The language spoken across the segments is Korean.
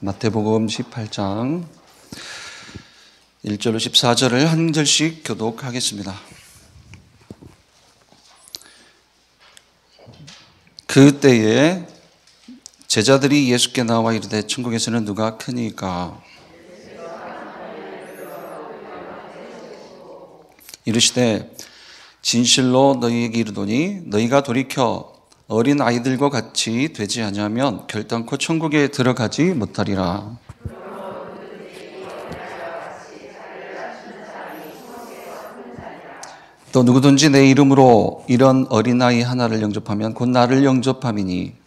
마태복음 18장 1절로 14절을 한 절씩 교독하겠습니다. 그때에 제자들이 예수께 나와 이르되 천국에서는 누가 크니까? 이르시되 진실로 너희에게 이르노니 너희가 돌이켜 어린 아이들과 같이 되지 아니하면 결단코 천국에 들어가지 못하리라. 또 누구든지 내 이름으로 이런 어린아이 하나를 영접하면 곧 나를 영접함이니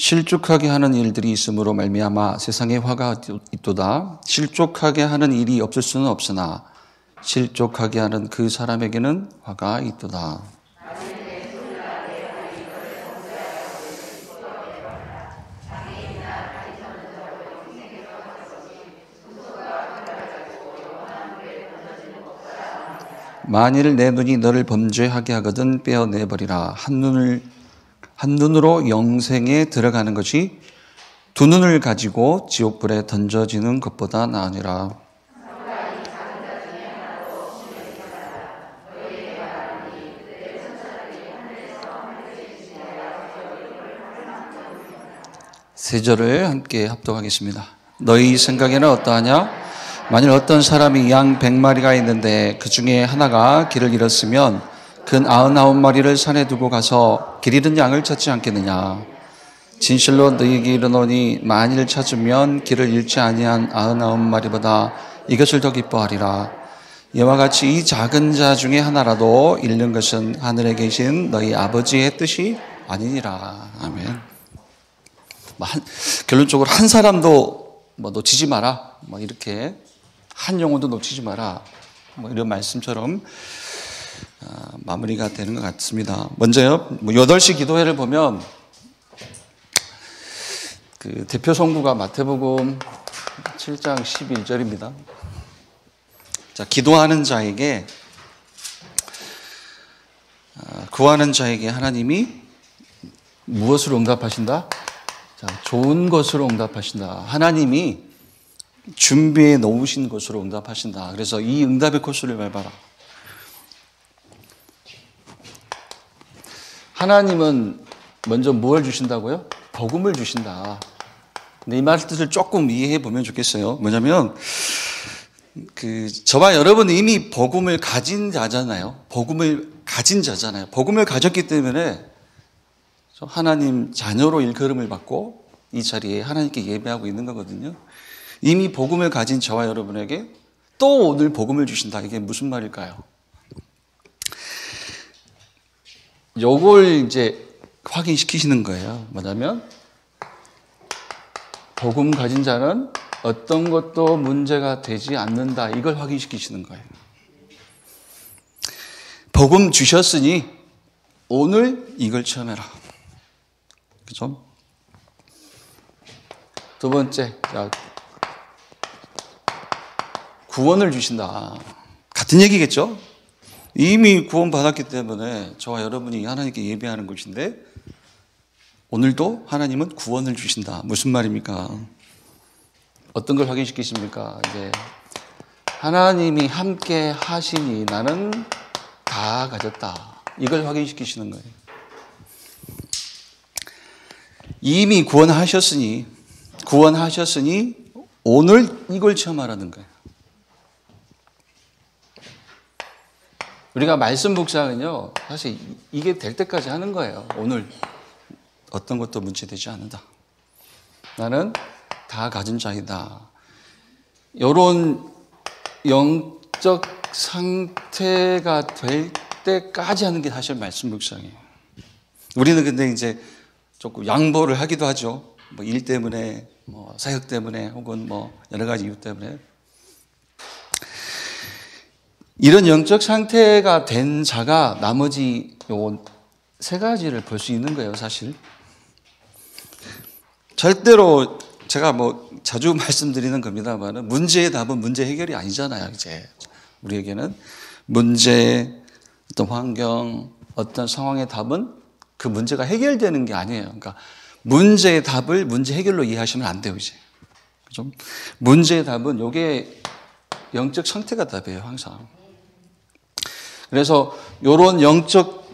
실족하게 하는 일들이 있으므로 말미암아 세상에 화가 있도다. 실족하게 하는 일이 없을 수는 없으나 실족하게 하는 그 사람에게는 화가 있도다. 만일 내 눈이 너를 범죄하게 하거든 빼어내버리라. 한눈으로 영생에 들어가는 것이 두 눈을 가지고 지옥불에 던져지는 것보다 나으니라. 세 절을 함께 합독하겠습니다. 너희 생각에는 어떠하냐? 만일 어떤 사람이 양 100마리가 있는데 그 중에 하나가 길을 잃었으면 그 99마리를 산에 두고 가서 길 잃은 양을 찾지 않겠느냐? 진실로 너희에게 이르노니 만일 찾으면 길을 잃지 아니한 99마리보다 이것을 더 기뻐하리라. 이와 같이 이 작은 자 중에 하나라도 잃는 것은 하늘에 계신 너희 아버지의 뜻이 아니니라. 아멘. 결론적으로 한 사람도 놓치지 마라. 이렇게 한 영혼도 놓치지 마라. 이런 말씀처럼 마무리가 되는 것 같습니다. 먼저요, 8시 기도회를 보면 그 대표 성구가 마태복음 7장 11절입니다. 자, 기도하는 자에게, 구하는 자에게 하나님이 무엇으로 응답하신다? 자, 좋은 것으로 응답하신다. 하나님이 준비해 놓으신 것으로 응답하신다. 그래서 이 응답의 코스를 밟아라. 하나님은 먼저 뭘 주신다고요? 복음을 주신다. 근데 이 말 뜻을 조금 이해해 보면 좋겠어요. 뭐냐면, 저와 여러분은 이미 복음을 가진 자잖아요. 복음을 가졌기 때문에 하나님 자녀로 일컬음을 받고 이 자리에 하나님께 예배하고 있는 거거든요. 이미 복음을 가진 저와 여러분에게 또 오늘 복음을 주신다. 이게 무슨 말일까요? 요걸 이제 확인시키시는 거예요. 뭐냐면 복음 가진 자는 어떤 것도 문제가 되지 않는다. 이걸 확인시키시는 거예요. 복음 주셨으니 오늘 이걸 체험해라. 그죠? 두 번째, 구원을 주신다. 같은 얘기겠죠? 이미 구원받았기 때문에 저와 여러분이 하나님께 예배하는 것인데 오늘도 하나님은 구원을 주신다. 무슨 말입니까? 어떤 걸 확인시키십니까? 이제 하나님이 함께 하시니 나는 다 가졌다. 이걸 확인시키시는 거예요. 이미 구원하셨으니 오늘 이걸 체험하라는 거예요. 우리가 말씀 묵상은요, 사실 이게 될 때까지 하는 거예요. 오늘 어떤 것도 문제되지 않는다. 나는 다 가진 자이다. 이런 영적 상태가 될 때까지 하는 게 사실 말씀 묵상이에요. 우리는 근데 이제 조금 양보를 하기도 하죠. 일 때문에, 사역 때문에, 혹은 여러 가지 이유 때문에. 이런 영적 상태가 된 자가 나머지 요 세 가지를 볼 수 있는 거예요, 사실. 절대로 제가 자주 말씀드리는 겁니다만 문제의 답은 문제 해결이 아니잖아요, 이제. 우리에게는 문제, 어떤 환경, 어떤 상황의 답은 그 문제가 해결되는 게 아니에요. 그러니까 문제의 답을 문제 해결로 이해하시면 안 돼요, 이제. 그죠? 문제의 답은 요게 영적 상태가 답이에요, 항상. 그래서 요런 영적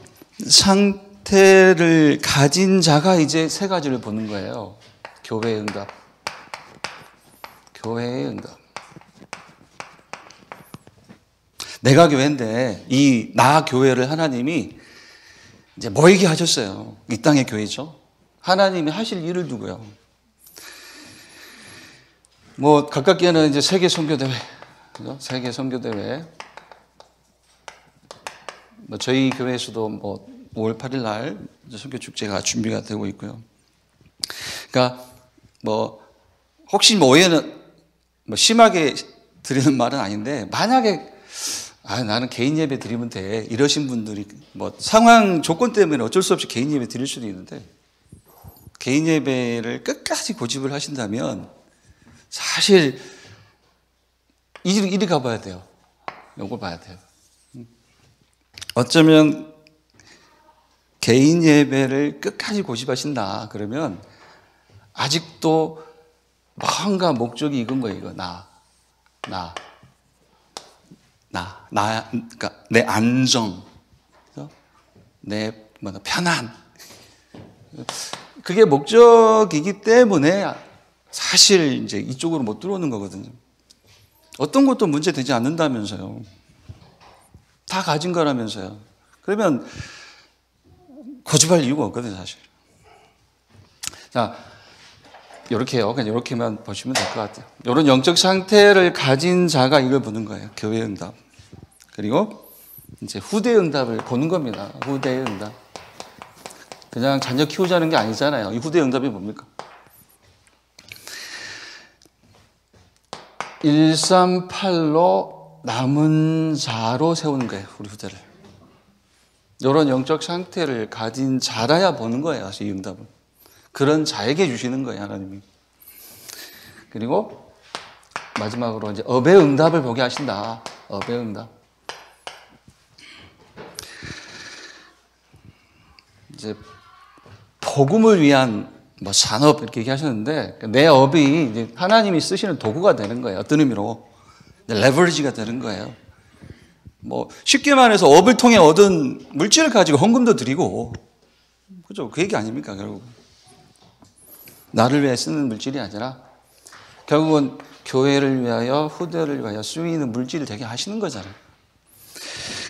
상태를 가진 자가 이제 세 가지를 보는 거예요. 교회의 응답. 교회의 응답. 내가 교회인데 이 나 교회를 하나님이 이제 모이게 하셨어요. 이 땅의 교회죠. 하나님이 하실 일을 두고요. 뭐 가깝게는 이제 세계 선교대회, 그죠? 세계 선교대회. 뭐 저희 교회에서도 뭐 5월 8일 날 선교 축제가 준비가 되고 있고요. 그러니까 뭐 혹시 뭐 오해는 뭐 심하게 드리는 말은 아닌데 만약에 나는 개인 예배 드리면 돼 이러신 분들이 뭐 상황 조건 때문에 어쩔 수 없이 개인 예배 드릴 수도 있는데 개인 예배를 끝까지 고집을 하신다면 사실 이리 가봐야 돼요. 요걸 봐야 돼요. 어쩌면 개인 예배를 끝까지 고집하신다 그러면 아직도 뭔가 목적이 익은 거예요. 이거 그러니까 내 안정, 내 편안. 그게 목적이기 때문에 사실 이제 이쪽으로 못 들어오는 거거든요. 어떤 것도 문제 되지 않는다면서요. 다 가진 거라면서요. 그러면 고집할 이유가 없거든요, 사실. 자, 이렇게요. 그냥 이렇게만 보시면 될 것 같아요. 이런 영적 상태를 가진 자가 이걸 보는 거예요. 교회 응답. 그리고 이제 후대 응답을 보는 겁니다. 후대 응답. 그냥 자녀 키우자는 게 아니잖아요. 이 후대 응답이 뭡니까? 138로 남은 자로 세우는 거예요. 우리 후대를. 이런 영적 상태를 가진 자라야 보는 거예요. 이 응답은. 그런 자에게 주시는 거예요. 하나님이. 그리고 마지막으로 이제 업의 응답을 보게 하신다. 업의 응답. 이제 복음을 위한 뭐 산업 이렇게 얘기하셨는데 내 업이 이제 하나님이 쓰시는 도구가 되는 거예요. 어떤 의미로 레버리지가 되는 거예요. 뭐 쉽게 말해서 업을 통해 얻은 물질을 가지고 헌금도 드리고 그죠? 그 얘기 아닙니까 결국? 나를 위해 쓰는 물질이 아니라 결국은 교회를 위하여 후대를 위하여 쓰이는 물질을 되게 하시는 거잖아요.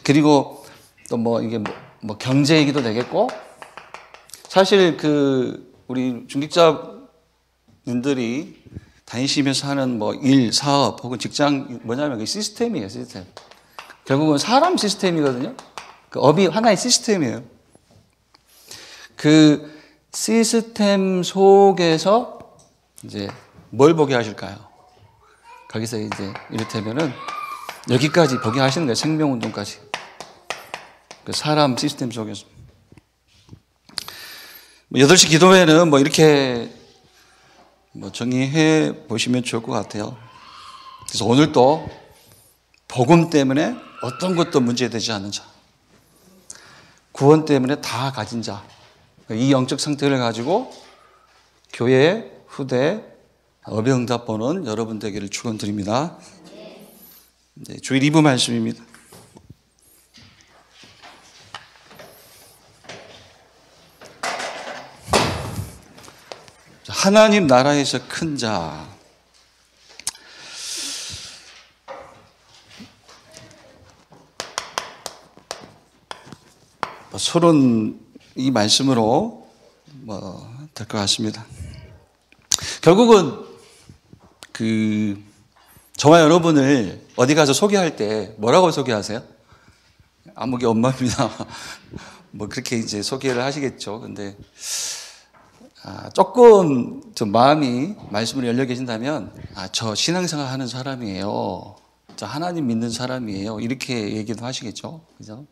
그리고 또 뭐 이게 뭐 경제 얘기도 되겠고 사실 우리 중직자분들이 다니시면서 하는 뭐 일, 사업 혹은 직장 뭐냐면 그 시스템이에요, 시스템. 결국은 사람 시스템이거든요. 그 업이 하나의 시스템이에요. 그 시스템 속에서 이제 뭘 보게 하실까요? 거기서 이제 이를테면은 여기까지 보게 하시는 거예요. 생명운동까지. 그 사람 시스템 속에서. 8시 기도회는 뭐 이렇게 뭐 정의해 보시면 좋을 것 같아요. 그래서 오늘도 복음 때문에 어떤 것도 문제되지 않는 자, 구원 때문에 다 가진 자, 이 영적 상태를 가지고 교회, 후대, 업의 응답 보는 여러분 되기를 축원드립니다. 네, 주일 2부 말씀입니다. 하나님 나라에서 큰 자. 서론 이 말씀으로 될 것 같습니다. 결국은 저와 여러분을 어디 가서 소개할 때 뭐라고 소개하세요? 아무개 엄마입니다. 뭐 그렇게 이제 소개를 하시겠죠. 근데 조금 좀 마음이 말씀으로 열려 계신다면 저 신앙생활 하는 사람이에요. 저 하나님 믿는 사람이에요. 이렇게 얘기도 하시겠죠. 그죠?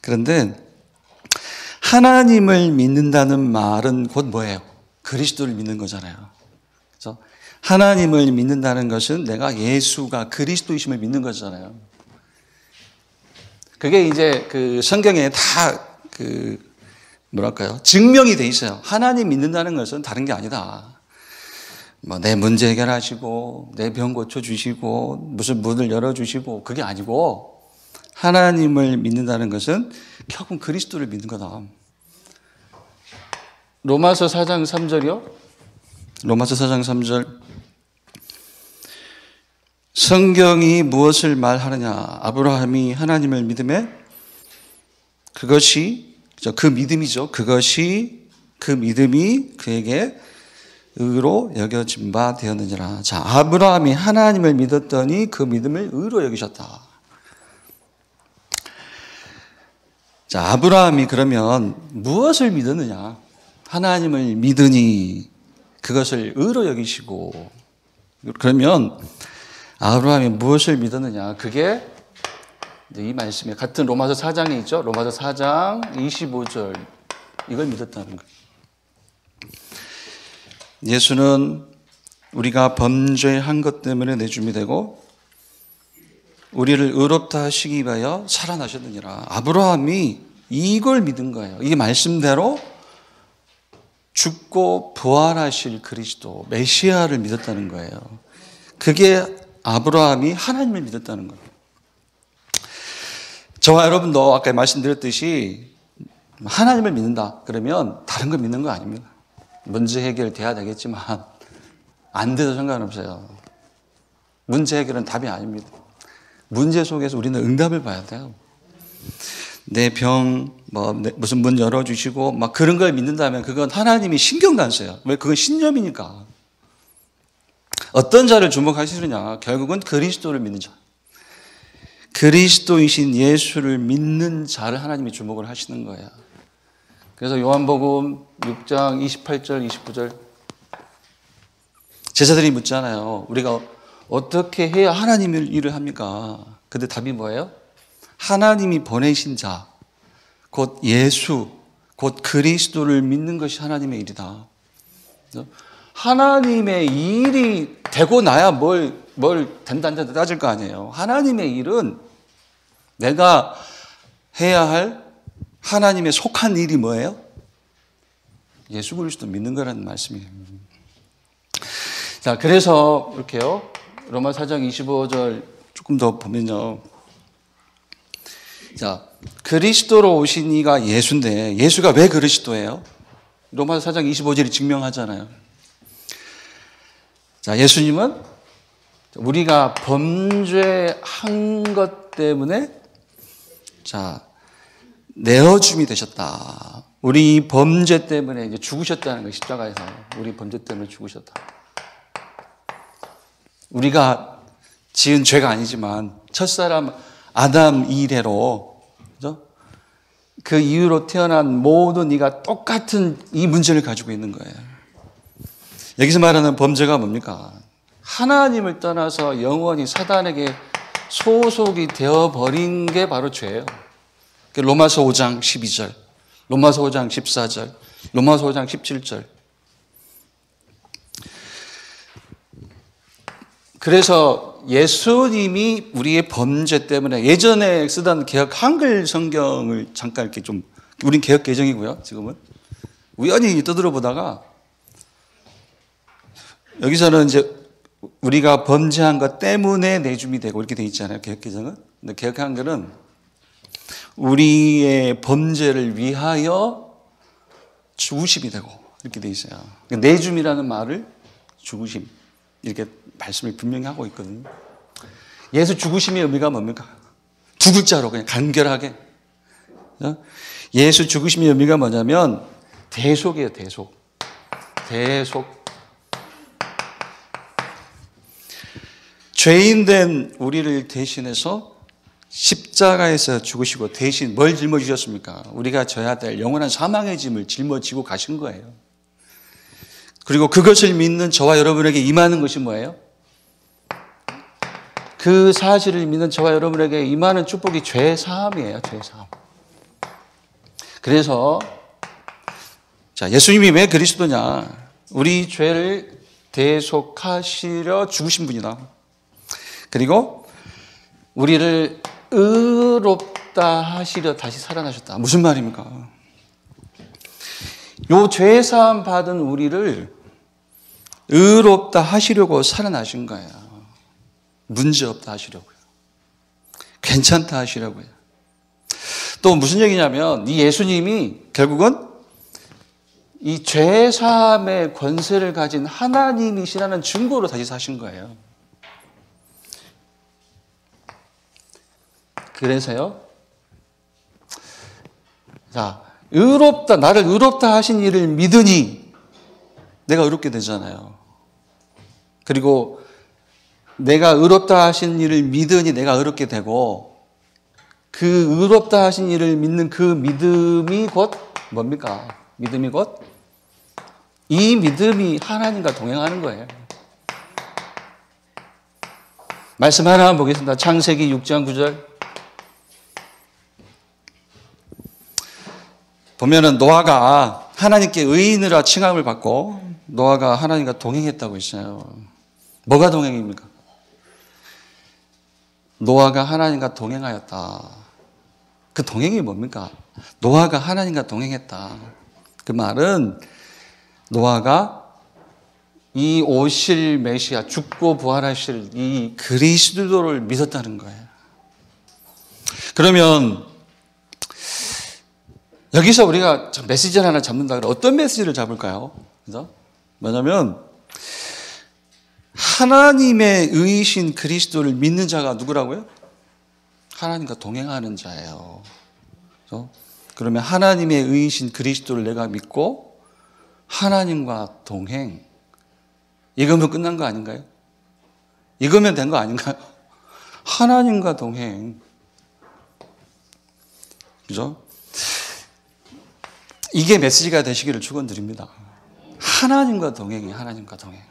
그런데 하나님을 믿는다는 말은 곧 뭐예요? 그리스도를 믿는 거잖아요. 그죠? 하나님을 믿는다는 것은 내가 예수가 그리스도이심을 믿는 거잖아요. 그게 이제 그 성경에 다 뭐랄까요? 증명이 돼 있어요. 하나님 믿는다는 것은 다른 게 아니다. 뭐 내 문제 해결하시고 내 병 고쳐주시고 무슨 문을 열어주시고 그게 아니고 하나님을 믿는다는 것은 결국 그리스도를 믿는 거다. 로마서 4장 3절이요. 로마서 4장 3절. 성경이 무엇을 말하느냐? 아브라함이 하나님을 믿음에 그것이 그 믿음이죠. 그것이 그 믿음이 그에게 의로 여겨진 바 되었느니라. 자, 아브라함이 하나님을 믿었더니 그 믿음을 의로 여기셨다. 자, 아브라함이 그러면 무엇을 믿었느냐? 하나님을 믿으니 그것을 의로 여기시고, 그러면 아브라함이 무엇을 믿었느냐? 그게 이 말씀에 같은 로마서 4장에 있죠. 로마서 4장 25절 이걸 믿었다는 거예요. 예수는 우리가 범죄한 것 때문에 내줌이 되고 우리를 의롭다 하시기 위하여 살아나셨느니라. 아브라함이 이걸 믿은 거예요. 이게 말씀대로 죽고 부활하실 그리스도 메시아를 믿었다는 거예요. 그게 아브라함이 하나님을 믿었다는 거예요. 저와 여러분도 아까 말씀드렸듯이 하나님을 믿는다 그러면 다른 걸 믿는 거 아닙니다. 문제 해결돼야 되겠지만 안 돼도 상관없어요. 문제 해결은 답이 아닙니다. 문제 속에서 우리는 응답을 봐야 돼요. 내 병, 무슨 문 열어주시고 막 그런 걸 믿는다면 그건 하나님이 신경도 안 써요. 왜? 그건 신념이니까. 어떤 자를 주목하시느냐? 결국은 그리스도를 믿는 자. 그리스도이신 예수를 믿는 자를 하나님이 주목을 하시는 거예요. 그래서 요한복음 6장 28절, 29절 제자들이 묻잖아요. 우리가 어떻게 해야 하나님의 일을 합니까? 근데 답이 뭐예요? 하나님이 보내신 자, 곧 예수, 곧 그리스도를 믿는 것이 하나님의 일이다. 하나님의 일이 되고 나야 뭘 된다 안 된다 따질 거 아니에요. 하나님의 일은 내가 해야 할 하나님의 속한 일이 뭐예요? 예수 그리스도 믿는 거라는 말씀이에요. 자, 그래서 이렇게요. 로마 4장 25절 조금 더 보면요. 자, 그리스도로 오신 이가 예수인데 예수가 왜 그리스도예요? 로마 4장 25절이 증명하잖아요. 자, 예수님은 우리가 범죄한 것 때문에 자, 내어줌이 되셨다. 우리 범죄 때문에 이제 죽으셨다는 거 십자가에서 우리 범죄 때문에 죽으셨다. 우리가 지은 죄가 아니지만 첫사람 아담 이래로 그죠? 그 이후로 태어난 모든 이가 똑같은 이 문제를 가지고 있는 거예요. 여기서 말하는 범죄가 뭡니까? 하나님을 떠나서 영원히 사단에게 소속이 되어버린 게 바로 죄예요. 로마서 5장 12절, 로마서 5장 14절, 로마서 5장 17절. 그래서 예수님이 우리의 범죄 때문에 예전에 쓰던 개역 한글 성경을 잠깐 이렇게 좀, 우린 개역 개정이고요, 지금은. 우연히 떠들어 보다가 여기서는 이제 우리가 범죄한 것 때문에 내줌이 되고 이렇게 돼 있잖아요, 개역 개정은. 근데 개역 한글은 우리의 범죄를 위하여 죽으심이 되고 이렇게 돼 있어요. 내줌이라는 말을 죽으심 이렇게 말씀을 분명히 하고 있거든요. 예수 죽으심의 의미가 뭡니까? 두 글자로 그냥 간결하게. 예수 죽으심의 의미가 뭐냐면 대속이에요. 대속. 죄인 된 우리를 대신해서 십자가에서 죽으시고 대신 뭘 짊어지셨습니까? 우리가 져야 될 영원한 사망의 짐을 짊어지고 가신 거예요. 그리고 그것을 믿는 저와 여러분에게 임하는 것이 뭐예요? 그 사실을 믿는 저와 여러분에게 임하는 축복이 죄사함이에요. 죄사함. 그래서 자, 예수님이 왜 그리스도냐? 우리 죄를 대속하시려 죽으신 분이다. 그리고 우리를 의롭다 의롭다 하시려 다시 살아나셨다. 무슨 말입니까? 요 죄사함 받은 우리를 의롭다 하시려고 살아나신 거예요. 문제없다 하시려고요. 괜찮다 하시려고요. 또 무슨 얘기냐면 이 예수님이 결국은 이 죄사함의 권세를 가진 하나님이시라는 증거로 다시 사신 거예요. 그래서요. 자, 의롭다, 나를 의롭다 하신 이를 믿으니 내가 의롭게 되잖아요. 그리고 내가 의롭다 하신 이를 믿으니 내가 의롭게 되고 그 의롭다 하신 이를 믿는 그 믿음이 곧 뭡니까? 믿음이 곧 이 믿음이 하나님과 동행하는 거예요. 말씀 하나 보겠습니다. 창세기 6장 9절. 보면은 노아가 하나님께 의인이라 칭함을 받고 노아가 하나님과 동행했다고 했어요. 뭐가 동행입니까? 노아가 하나님과 동행하였다. 그 동행이 뭡니까? 노아가 하나님과 동행했다. 그 말은 노아가 이 오실 메시아, 죽고 부활하실 이 그리스도를 믿었다는 거예요. 그러면 여기서 우리가 메시지를 하나 잡는다 그러면 어떤 메시지를 잡을까요? 그래서 뭐냐면 하나님의 의이신 그리스도를 믿는 자가 누구라고요? 하나님과 동행하는 자예요. 그래서 그러면 하나님의 의이신 그리스도를 내가 믿고 하나님과 동행. 이거면 끝난 거 아닌가요? 이거면 된 거 아닌가요? 하나님과 동행. 그죠? 이게 메시지가 되시기를 축원드립니다. 하나님과 동행이 하나님과 동행.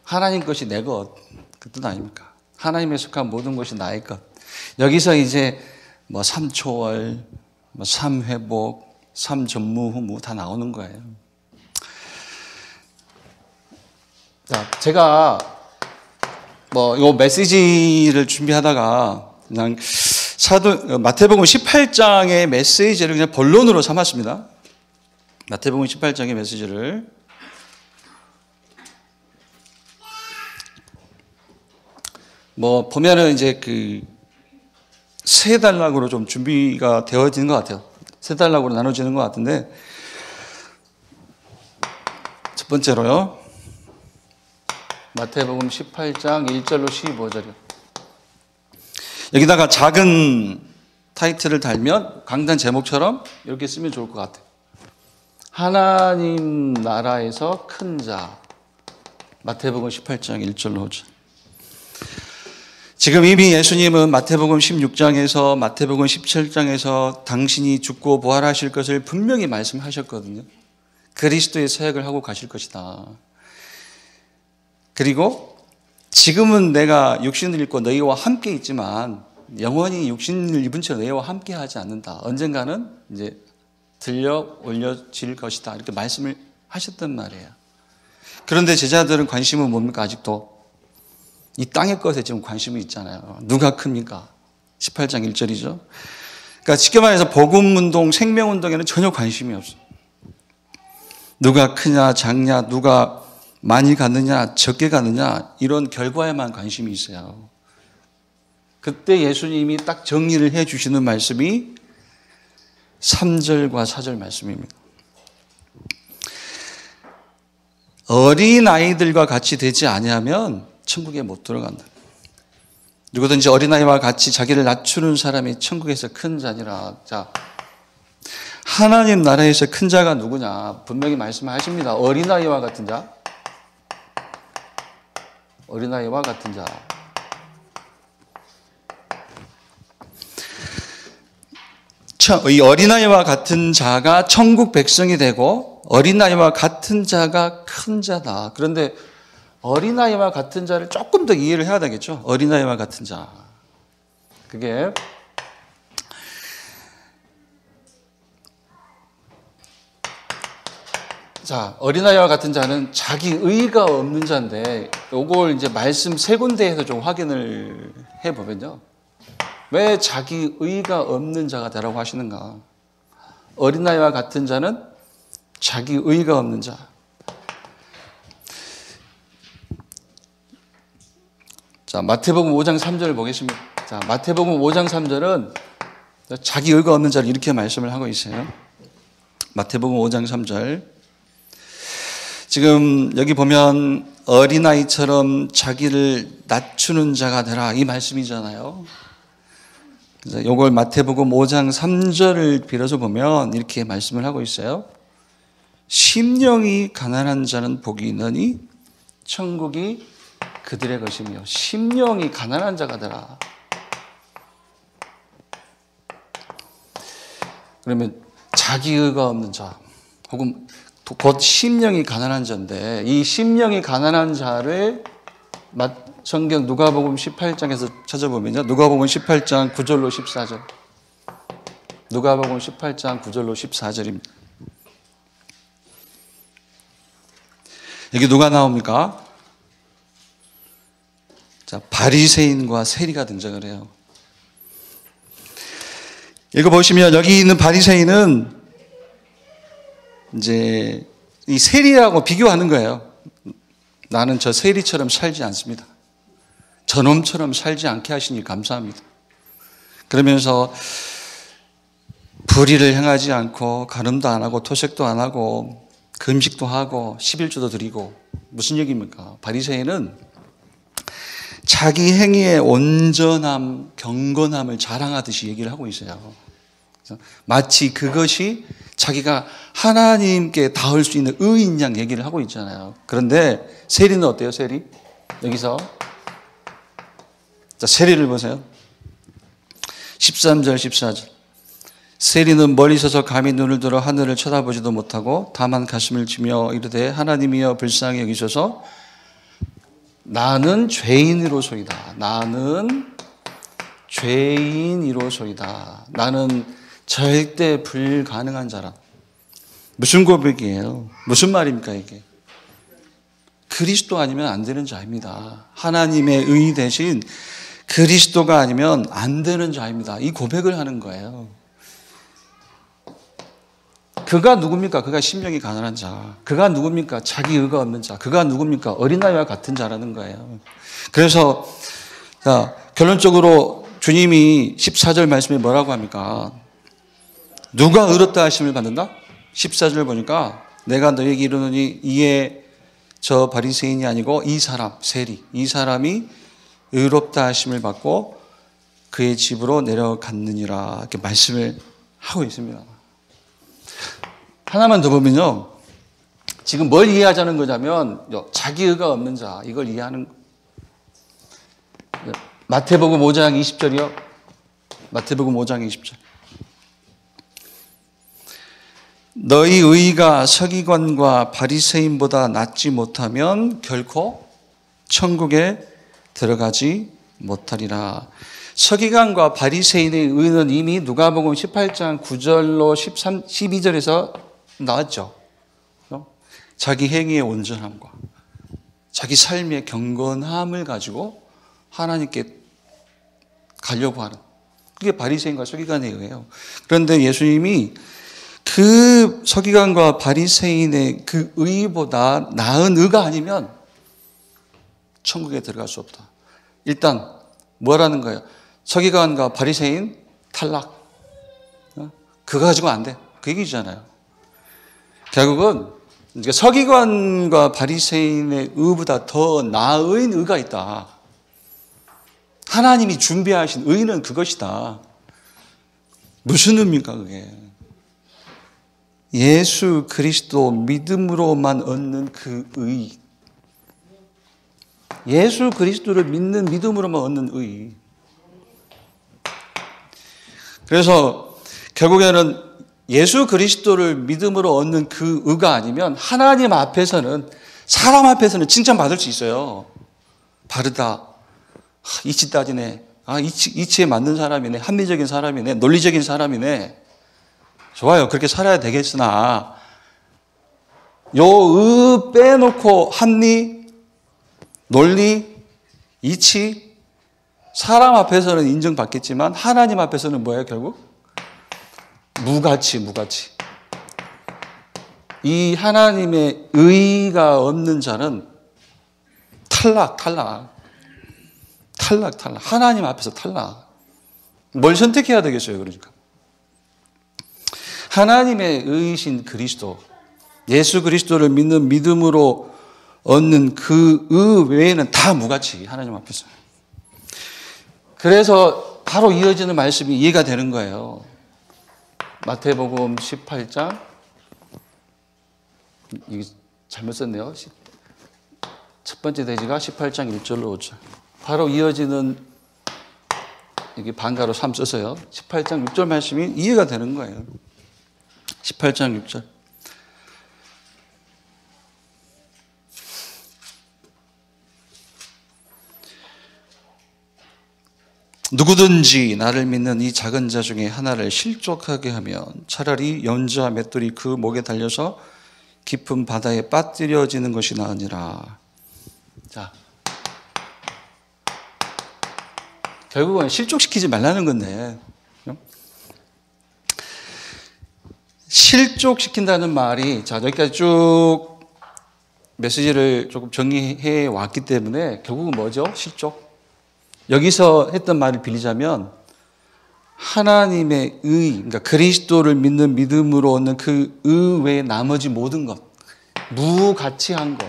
하나님 것이 내 것, 그 뜻 아닙니까? 하나님에 속한 모든 것이 나의 것. 여기서 이제 뭐 삼초월, 뭐 삼회복, 삼전무후무 다 나오는 거예요. 자, 제가 뭐 요 메시지를 준비하다가 그냥 마태복음 18장의 메시지를 그냥 본론으로 삼았습니다. 마태복음 18장의 메시지를. 뭐 보면은 이제 그 세 단락으로 좀 준비가 되어지는 것 같아요. 세 단락으로 나눠지는 것 같은데 첫 번째로요. 마태복음 18장 1절로 15절이요. 여기다가 작은 타이틀을 달면 강단 제목처럼 이렇게 쓰면 좋을 것 같아요. 하나님 나라에서 큰 자. 마태복음 18장 1절로 5절. 지금 이미 예수님은 마태복음 16장에서 마태복음 17장에서 당신이 죽고 부활하실 것을 분명히 말씀하셨거든요. 그리스도의 사역을 하고 가실 것이다. 그리고 지금은 내가 육신을 입고 너희와 함께 있지만 영원히 육신을 입은 채 너희와 함께 하지 않는다. 언젠가는 이제 들려 올려질 것이다. 이렇게 말씀을 하셨단 말이에요. 그런데 제자들은 관심은 뭡니까? 아직도 이 땅의 것에 지금 관심이 있잖아요. 누가 큽니까? 18장 1절이죠. 그러니까 쉽게 말해서 복음운동, 생명운동에는 전혀 관심이 없어요. 누가 크냐 작냐, 누가 많이 갔느냐 적게 갔느냐 이런 결과에만 관심이 있어요. 그때 예수님이 딱 정리를 해 주시는 말씀이 3절과 4절 말씀입니다. 어린아이들과 같이 되지 아니하면 천국에 못 들어간다. 누구든지 어린아이와 같이 자기를 낮추는 사람이 천국에서 큰 자니라. 자, 하나님 나라에서 큰 자가 누구냐? 분명히 말씀하십니다. 어린아이와 같은 자. 어린아이와 같은 자. 이 어린아이와 같은 자가 천국 백성이 되고 어린아이와 같은 자가 큰 자다. 그런데 어린아이와 같은 자를 조금 더 이해를 해야 되겠죠. 어린아이와 같은 자. 그게 자, 어린아이와 같은 자는 자기 의가 없는 자인데 요걸 이제 말씀 세 군데에서 좀 확인을 해보면요. 왜 자기 의가 없는 자가 되라고 하시는가? 어린아이와 같은 자는 자기 의가 없는 자. 자, 마태복음 5장 3절을 보겠습니다. 자, 마태복음 5장 3절은 자기 의가 없는 자를 이렇게 말씀을 하고 있어요. 마태복음 5장 3절. 지금 여기 보면 어린아이처럼 자기를 낮추는 자가 되라 이 말씀이잖아요. 그래서 이걸 마태복음 5장 3절을 빌어서 보면 이렇게 말씀을 하고 있어요. 심령이 가난한 자는 복이 있느니 천국이 그들의 것이며 심령이 가난한 자가 되라. 그러면 자기의가 없는 자 혹은 곧 심령이 가난한 자인데 이 심령이 가난한 자를 성경 누가복음 18장에서 찾아보면요. 누가복음 18장 9절로 14절. 누가복음 18장 9절로 14절입니다. 여기 누가 나옵니까? 자, 바리새인과 세리가 등장을 해요. 읽어보시면 여기 있는 바리새인은 이제 이 세리하고 비교하는 거예요. 나는 저 세리처럼 살지 않습니다. 저놈처럼 살지 않게 하시니 감사합니다. 그러면서 불의를 행하지 않고 간음도 안 하고 토색도 안 하고 금식도 하고 11조도 드리고 무슨 얘기입니까? 바리새인은 자기 행위의 온전함, 경건함을 자랑하듯이 얘기를 하고 있어요. 마치 그것이 자기가 하나님께 닿을 수 있는 의인 양 얘기를 하고 있잖아요. 그런데 세리는 어때요? 세리? 여기서 자, 세리를 보세요. 13절 14절. 세리는 멀리 서서 감히 눈을 들어 하늘을 쳐다보지도 못하고 다만 가슴을 치며 이르되 하나님이여 불쌍히 여기소서 나는 죄인이로소이다. 나는 죄인이로소이다. 나는 절대 불가능한 자라. 무슨 고백이에요? 무슨 말입니까 이게? 그리스도 아니면 안 되는 자입니다. 하나님의 의 대신 그리스도가 아니면 안 되는 자입니다. 이 고백을 하는 거예요. 그가 누굽니까? 그가 심령이 가난한 자. 그가 누굽니까? 자기 의가 없는 자. 그가 누굽니까? 어린아이와 같은 자라는 거예요. 그래서 자, 결론적으로 주님이 14절 말씀에 뭐라고 합니까? 누가 의롭다 하심을 받는다? 14절 보니까 내가 너에게 이르노니 이에 저 바리새인이 아니고 이 사람, 세리, 이 사람이 의롭다 하심을 받고 그의 집으로 내려갔느니라 이렇게 말씀을 하고 있습니다. 하나만 더 보면요. 지금 뭘 이해하자는 거냐면 자기의가 없는 자 이걸 이해하는 마태복음 5장 20절이요. 마태복음 5장 20절. 너희 의가 서기관과 바리새인보다 낫지 못하면 결코 천국에 들어가지 못하리라. 서기관과 바리새인의 의는 이미 누가복음 18장 9절로 12절에서 나왔죠. 자기 행위의 온전함과 자기 삶의 경건함을 가지고 하나님께 가려고 하는 그게 바리새인과 서기관의 의예요. 그런데 예수님이 그 서기관과 바리새인의 그 의보다 나은 의가 아니면 천국에 들어갈 수 없다. 일단 뭐라는 거예요? 서기관과 바리새인 탈락. 그거 가지고 안 돼. 그 얘기잖아요. 결국은 서기관과 바리새인의 의보다 더 나은 의가 있다. 하나님이 준비하신 의는 그것이다. 무슨 의미입니까 그게? 예수 그리스도 믿음으로만 얻는 그 의. 예수 그리스도를 믿는 믿음으로만 얻는 의. 그래서 결국에는 예수 그리스도를 믿음으로 얻는 그 의가 아니면 하나님 앞에서는 사람 앞에서는 칭찬받을 수 있어요. 바르다. 이치 따지네. 이치에 맞는 사람이네. 합리적인 사람이네. 논리적인 사람이네. 좋아요. 그렇게 살아야 되겠으나 요 의 빼놓고 합리, 논리, 이치 사람 앞에서는 인정받겠지만 하나님 앞에서는 뭐예요, 결국? 무가치. 이 하나님의 의의가 없는 자는 탈락. 하나님 앞에서 탈락. 뭘 선택해야 되겠어요, 그러니까? 하나님의 의이신 그리스도, 예수 그리스도를 믿는 믿음으로 얻는 그 의 외에는 다 무가치, 하나님 앞에서. 그래서 바로 이어지는 말씀이 이해가 되는 거예요. 마태복음 18장, 이게 잘못 썼네요. 첫 번째 대지가 18장 1절로 5절. 바로 이어지는, 이게 반가로 3 써서요. 18장 6절 말씀이 이해가 되는 거예요. 18장 6절. 누구든지 나를 믿는 이 작은 자 중에 하나를 실족하게 하면 차라리 연자와 맷돌이 그 목에 달려서 깊은 바다에 빠뜨려지는 것이 나으니라. 자, 결국은 실족시키지 말라는 건데, 실족시킨다는 말이, 자, 여기까지 쭉 메시지를 조금 정리해 왔기 때문에 결국은 뭐죠? 실족. 여기서 했던 말을 빌리자면 하나님의 의, 그러니까 그리스도를 믿는 믿음으로 얻는 그 의 외에 나머지 모든 것, 무가치한 것,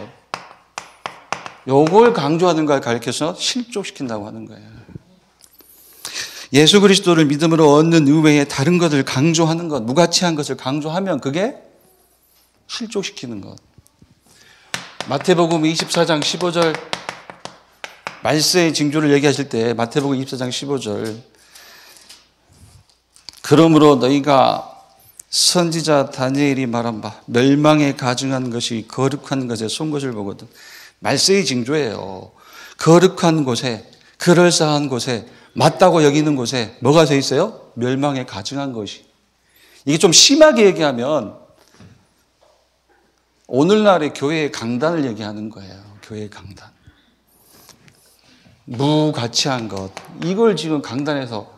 요걸 강조하는 걸 가르쳐서 실족시킨다고 하는 거예요. 예수 그리스도를 믿음으로 얻는 의 외에 다른 것을 강조하는 것, 무가치한 것을 강조하면 그게 실족시키는 것. 마태복음 24장 15절 말세의 징조를 얘기하실 때 마태복음 24장 15절, 그러므로 너희가 선지자 다니엘이 말한 바 멸망에 가증한 것이 거룩한 것에 쏜 것을 보거든. 말세의 징조예요. 거룩한 곳에, 그럴싸한 곳에, 맞다고 여기는 곳에 뭐가 돼 있어요? 멸망에 가증한 것이. 이게 좀 심하게 얘기하면 오늘날의 교회의 강단을 얘기하는 거예요. 교회의 강단. 무가치한 것, 이걸 지금 강단에서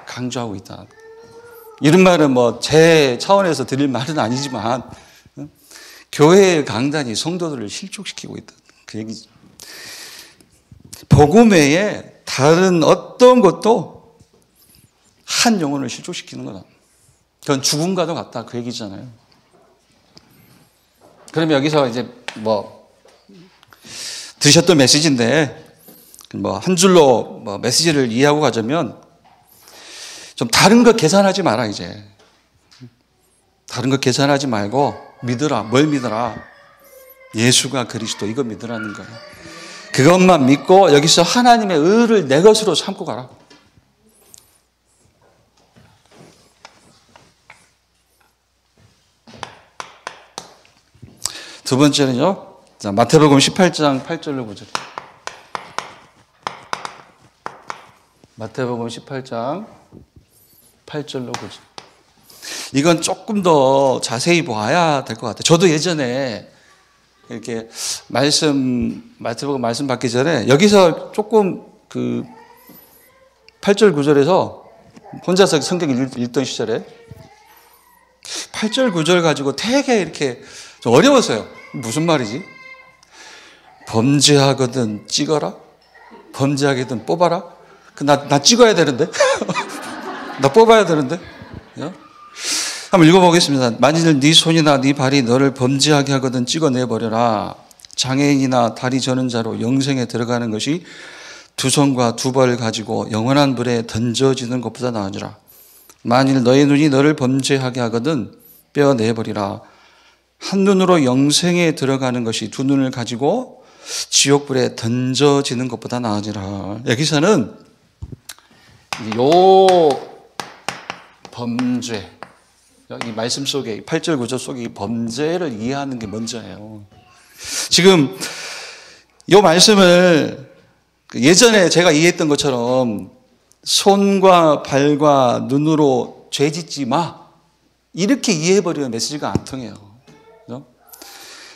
강조하고 있다. 이런 말은 뭐 제 차원에서 드릴 말은 아니지만 교회의 강단이 성도들을 실족시키고 있다, 그 얘기죠. 복음 외에 다른 어떤 것도 한 영혼을 실족시키는 거다. 그건 죽음과도 같다, 그 얘기잖아요. 그러면 여기서 이제 뭐 들으셨던 메시지인데 뭐 한 줄로 뭐 메시지를 이해하고 가자면 좀 다른 거 계산하지 마라, 이제. 다른 거 계산하지 말고 믿으라. 뭘 믿으라? 예수가 그리스도, 이거 믿으라는 거예요. 그것만 믿고 여기서 하나님의 의를 내 것으로 삼고 가라. 두 번째는요. 자, 마태복음 18장 8절로 9절. 마태복음 18장 8절로 9절. 이건 조금 더 자세히 봐야 될 것 같아요. 저도 예전에 이렇게 마태복음 말씀 받기 전에 여기서 조금 그 8절 9절에서 혼자서 성경 읽던 시절에 8절 9절 가지고 되게 이렇게 좀 어려웠어요. 무슨 말이지? 범죄하거든 찍어라? 범죄하거든 뽑아라? 나 찍어야 되는데? 나 뽑아야 되는데? 한번 읽어보겠습니다. 만일 네 손이나 네 발이 너를 범죄하게 하거든 찍어내버려라. 장애인이나 다리 저는 자로 영생에 들어가는 것이 두 손과 두 발을 가지고 영원한 불에 던져지는 것보다 나으니라. 만일 너의 눈이 너를 범죄하게 하거든 빼어내버리라. 한 눈으로 영생에 들어가는 것이 두 눈을 가지고 지옥불에 던져지는 것보다 나으니라. 여기서는 요 범죄, 이 말씀 속에 8절 9절 속에 이 범죄를 이해하는 게 먼저예요. 지금 이 말씀을 예전에 제가 이해했던 것처럼 손과 발과 눈으로 죄 짓지 마, 이렇게 이해해버리면 메시지가 안 통해요.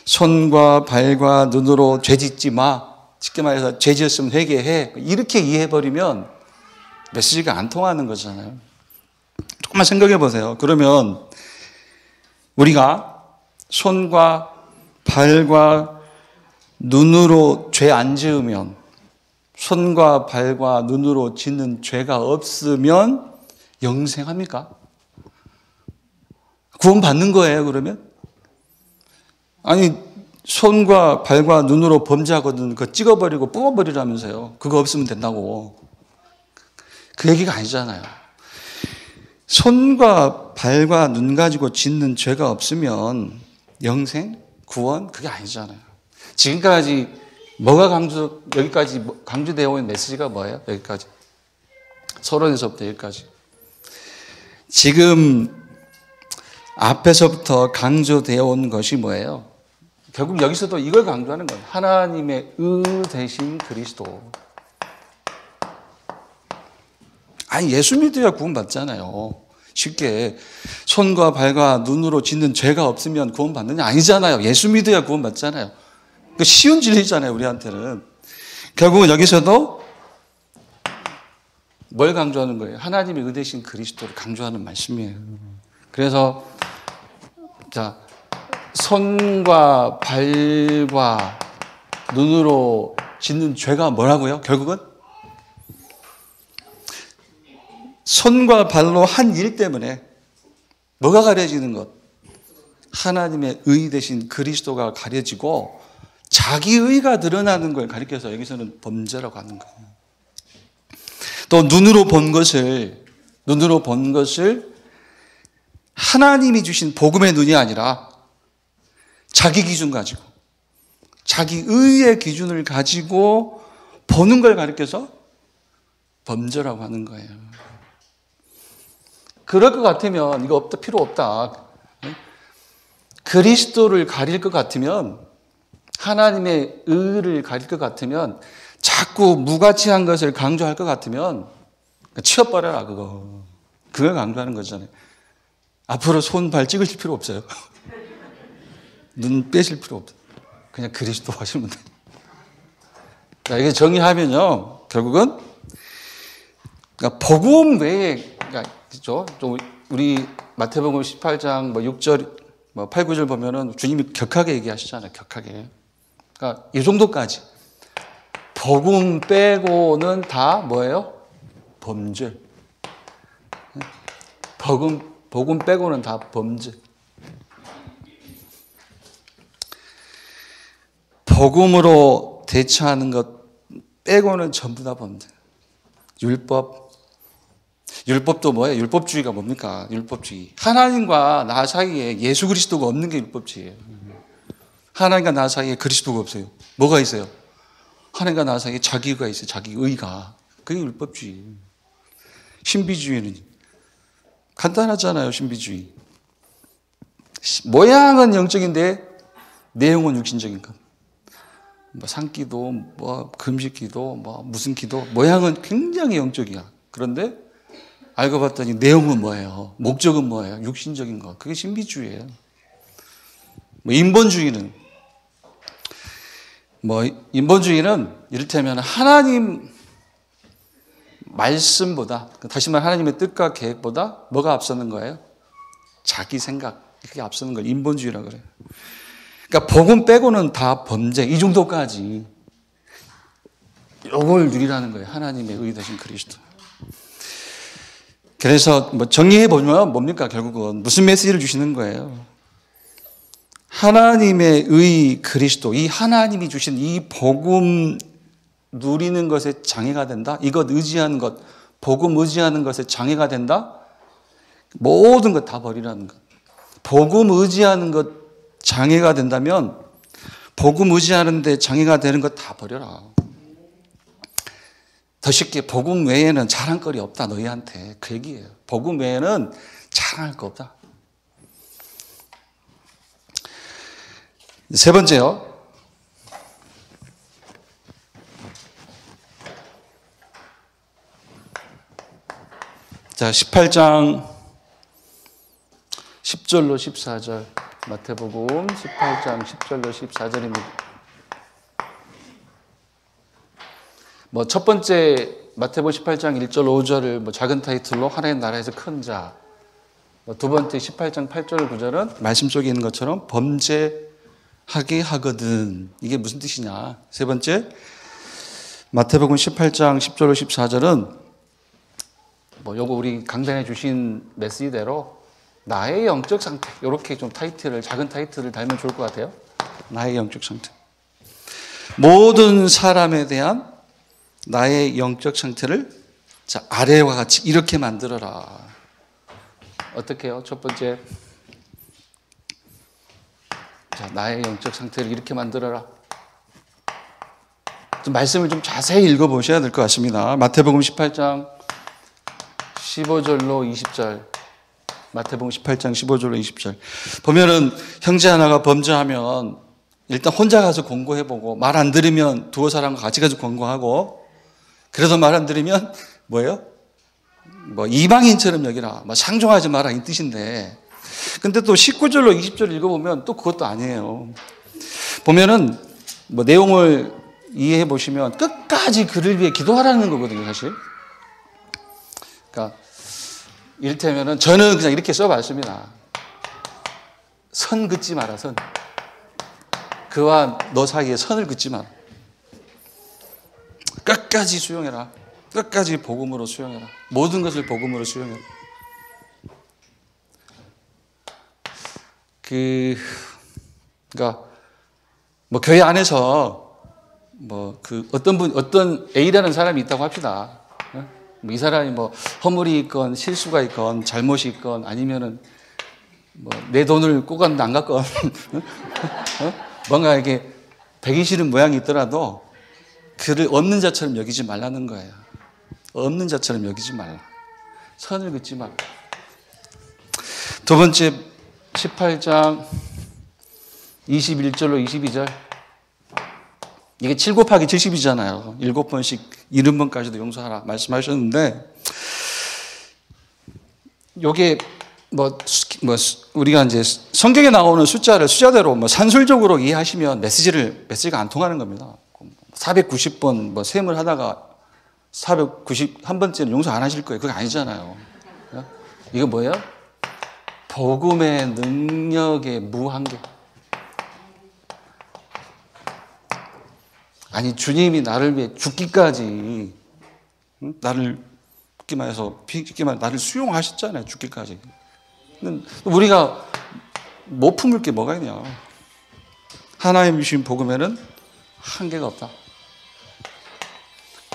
손과 발과 눈으로 죄 짓지 마, 쉽게 말해서 죄 지었으면 회개해. 이렇게 이해해버리면 메시지가 안 통하는 거잖아요. 조금만 생각해 보세요. 그러면 우리가 손과 발과 눈으로 죄 안 지으면, 손과 발과 눈으로 짓는 죄가 없으면 영생합니까? 구원 받는 거예요, 그러면? 아니, 손과 발과 눈으로 범죄하거든 그거 찍어버리고 뽑아버리라면서요. 그거 없으면 된다고. 그 얘기가 아니잖아요. 손과 발과 눈 가지고 짓는 죄가 없으면 영생, 구원, 그게 아니잖아요. 지금까지 뭐가 여기까지 강조되어 있는 메시지가 뭐예요? 여기까지. 서론에서부터 여기까지. 지금 앞에서부터 강조되어 온 것이 뭐예요? 결국 여기서도 이걸 강조하는 거예요. 하나님의 의 되신 그리스도. 아니, 예수 믿어야 구원받잖아요. 쉽게 손과 발과 눈으로 짓는 죄가 없으면 구원받느냐? 아니잖아요. 예수 믿어야 구원받잖아요. 그 쉬운 진리잖아요, 우리한테는. 결국은 여기서도 뭘 강조하는 거예요? 하나님의 의 되신 그리스도를 강조하는 말씀이에요. 그래서 자, 손과 발과 눈으로 짓는 죄가 뭐라고요? 결국은 손과 발로 한 일 때문에 뭐가 가려지는 것? 하나님의 의 되신 그리스도가 가려지고 자기 의가 드러나는 걸 가리켜서 여기서는 범죄라고 하는 거예요. 또 눈으로 본 것을 하나님이 주신 복음의 눈이 아니라 자기 기준 가지고, 자기 의의 기준을 가지고 보는 걸 가리켜서 범죄라고 하는 거예요. 그럴 것 같으면 이거 필요 없다. 그리스도를 가릴 것 같으면, 하나님의 의를 가릴 것 같으면, 자꾸 무가치한 것을 강조할 것 같으면 치워버려라, 그거. 그걸 강조하는 거잖아요. 앞으로 손, 발 찍으실 필요 없어요. 눈 빼실 필요 없어요. 그냥 그리스도 하시면 돼요. 자, 이게 정의하면요, 결국은, 그러니까 복음 외에, 그죠? 좀 우리 마태복음 18장 6절, 8, 9절 보면은 주님이 격하게 얘기하시잖아요, 격하게. 그러니까 이 정도까지. 복음 빼고는 다 뭐예요? 범죄. 복음 빼고는 다 범죄. 복음으로 대처하는 것 빼고는 전부 다 범죄. 율법도 뭐예요? 율법주의가 뭡니까? 율법주의. 하나님과 나 사이에 예수 그리스도가 없는 게 율법주의예요. 하나님과 나 사이에 그리스도가 없어요. 뭐가 있어요? 하나님과 나 사이에 자기가 있어요. 자기 의가. 그게 율법주의. 신비주의는 간단하잖아요. 신비주의. 모양은 영적인데 내용은 육신적인 것. 산기도, 금식기도, 무슨 기도. 모양은 굉장히 영적이야. 그런데 알고 봤더니 내용은 뭐예요? 목적은 뭐예요? 육신적인 것. 그게 신비주의예요. 인본주의는 이를테면 하나님 말씀보다, 다시 말해 하나님의 뜻과 계획보다 뭐가 앞서는 거예요? 자기 생각. 그게 앞서는 걸 인본주의라고 그래요. 그러니까 복음 빼고는 다 범죄. 이 정도까지 이걸 누리라는 거예요. 하나님의 의 되신 그리스도. 그래서 정리해 보면 뭡니까? 결국은 무슨 메시지를 주시는 거예요? 하나님의 의 그리스도, 이 하나님이 주신 이 복음 누리는 것에 장애가 된다? 이것 의지하는 것, 복음 의지하는 것에 장애가 된다? 모든 것 다 버리라는 것. 복음 의지하는 것 장애가 된다면 복음 의지하는 데 장애가 되는 것 다 버려라. 더 쉽게 복음 외에는 자랑거리 없다, 너희한테. 그 얘기예요. 복음 외에는 자랑할 거 없다. 세 번째요. 자, 18장 10절로 14절. 마태복음 18장 10절로 14절입니다. 뭐 첫 번째 마태복음 18장 1절 5절을 뭐 작은 타이틀로 하나님 나라에서 큰 자, 두 번째 18장 8절 9절은 말씀 속에 있는 것처럼 범죄하게 하거든. 이게 무슨 뜻이냐? 세 번째 마태복음 18장 10절로 14절은 뭐 요거 우리 강단에 주신 메시지대로 나의 영적 상태, 이렇게 좀 타이틀을, 작은 타이틀을 달면 좋을 것 같아요. 나의 영적 상태. 모든 사람에 대한 나의 영적 상태를 자, 아래와 같이 이렇게 만들어라. 어떻게 해요? 첫 번째, 자, 나의 영적 상태를 이렇게 만들어라. 좀 말씀을 좀 자세히 읽어보셔야 될 것 같습니다. 마태복음 18장 15절로 20절. 마태복음 18장 15절로 20절. 보면은 형제 하나가 범죄하면 일단 혼자 가서 권고해보고 말 안 들으면 두어 사람과 같이 가서 권고하고, 그래도 말 안 들으면 뭐예요? 뭐 이방인처럼 여기라, 뭐 상종하지 마라 이 뜻인데, 근데 또 19절로 20절 읽어보면 또 그것도 아니에요. 보면은 뭐 내용을 이해해 보시면 끝까지 그를 위해 기도하라는 거거든요, 사실. 그러니까 이를테면은 저는 그냥 이렇게 써봤습니다. 선 긋지 마라, 선. 그와 너 사이에 선을 긋지 마라. 끝까지 수용해라. 끝까지 복음으로 수용해라. 모든 것을 복음으로 수용해라. 그러니까 뭐 교회 안에서 뭐 어떤 A라는 사람이 있다고 합시다. 이 사람이 뭐 허물이 있건 실수가 있건 잘못이 있건 아니면은 뭐 내 돈을 꼬갔는데 안 갖건 뭔가 이렇게 배기 싫은 모양이 있더라도 그를 없는 자처럼 여기지 말라는 거예요. 없는 자처럼 여기지 말라. 선을 긋지 마. 두 번째 18장 21절로 22절. 이게 7 곱하기 70이잖아요. 7번씩 70번까지도 용서하라 말씀하셨는데, 요게 뭐 우리가 이제 성경에 나오는 숫자대로 뭐 산술적으로 이해하시면 메시지가 안 통하는 겁니다. 490번 뭐 셈을 하다가 491번째는 용서 안 하실 거예요. 그게 아니잖아요. 이거 뭐예요? 복음의 능력의 무한계. 아니, 주님이 나를 위해 죽기까지, 나를 수용하셨잖아요. 죽기까지. 우리가 못 품을 게 뭐가 있냐. 하나님 주신 복음에는 한계가 없다.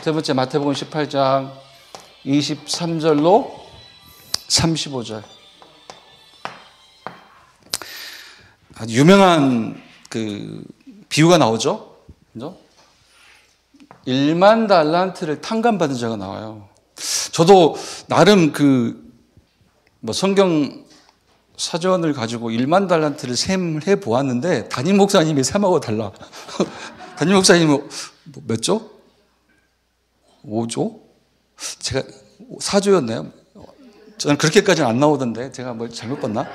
세 번째 마태복음 18장 23절로 35절. 아주 유명한 그 비유가 나오죠. 그죠? 1만 달란트를 탕감받은 자가 나와요. 저도 나름 뭐 성경 사전을 가지고 1만 달란트를 셈해 보았는데 담임 목사님이 셈하고 달라. 담임 목사님은 몇 조? 5조? 제가 4조였나요? 저는 그렇게까지는 안 나오던데 제가 뭘 잘못 봤나?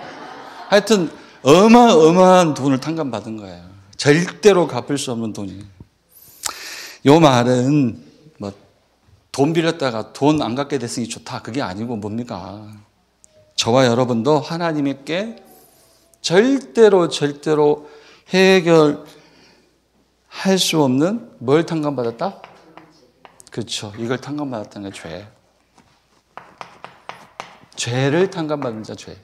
하여튼 어마어마한 돈을 탕감받은 거예요. 절대로 갚을 수 없는 돈이. 요 말은 뭐 돈 빌렸다가 돈 안 갚게 됐으니 좋다, 그게 아니고 뭡니까? 저와 여러분도 하나님께 절대로 해결할 수 없는 뭘 탕감받았다? 그렇죠. 이걸 탕감받았다는 게 죄. 죄를 탕감받은 자, 죄.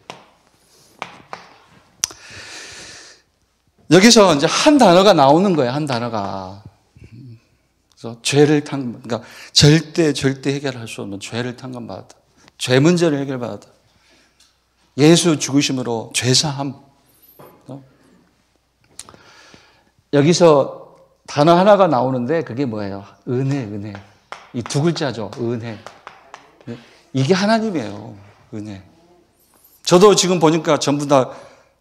여기서 이제 한 단어가 나오는 거예요. 한 단어가. 그래서 죄를 그러니까 절대 해결할 수 없는 죄를 탕감받았다. 죄 문제를 해결받았다. 예수 죽으심으로 죄사함. 여기서 단어 하나가 나오는데 그게 뭐예요? 은혜. 이 두 글자죠. 은혜. 이게 하나님이에요. 은혜. 저도 지금 보니까 전부 다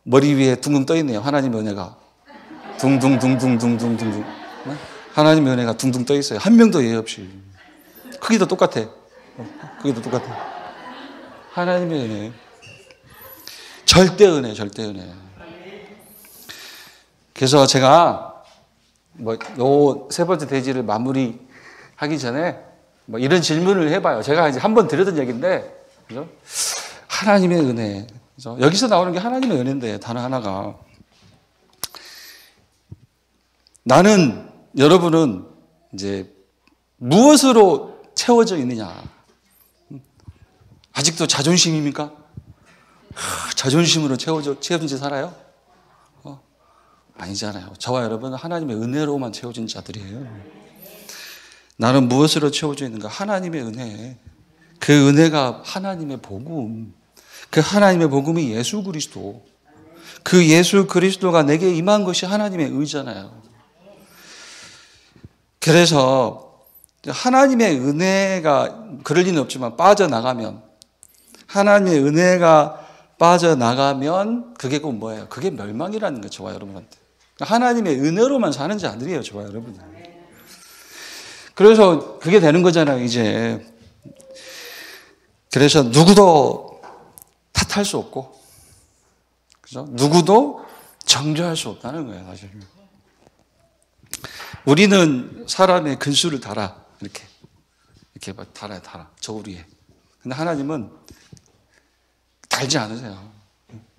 머리 위에 둥둥 떠 있네요. 하나님의 은혜가. 둥둥. 하나님의 은혜가 둥둥 떠 있어요. 한 명도 예외 없이. 크기도 똑같아. 하나님의 은혜. 절대 은혜. 그래서 제가 요 세 번째 대지를 마무리 하기 전에 뭐 이런 질문을 해봐요. 제가 이제 한번 드렸던 얘기인데, 그죠? 하나님의 은혜. 그죠? 여기서 나오는 게 하나님의 은혜인데, 단어 하나가. 나는, 여러분은 이제 무엇으로 채워져 있느냐? 아직도 자존심입니까? 자존심으로 채워진 지 살아요? 아니잖아요. 저와 여러분은 하나님의 은혜로만 채워진 자들이에요. 나는 무엇으로 채워져 있는가? 하나님의 은혜. 그 은혜가 하나님의 복음. 그 하나님의 복음이 예수 그리스도. 그 예수 그리스도가 내게 임한 것이 하나님의 의잖아요. 그래서 하나님의 은혜가 그럴 리는 없지만 빠져나가면, 하나님의 은혜가 빠져나가면 그게 꼭 뭐예요? 그게 멸망이라는 거죠, 저와 여러분한테. 하나님의 은혜로만 사는 자들이에요, 저와 여러분. 그래서 그게 되는 거잖아요, 이제. 그래서 누구도 탓할 수 없고, 그죠? 누구도 정죄할 수 없다는 거예요, 사실. 우리는 사람의 근수를 달아, 이렇게 막 달아요, 저울 위에. 근데 하나님은 달지 않으세요.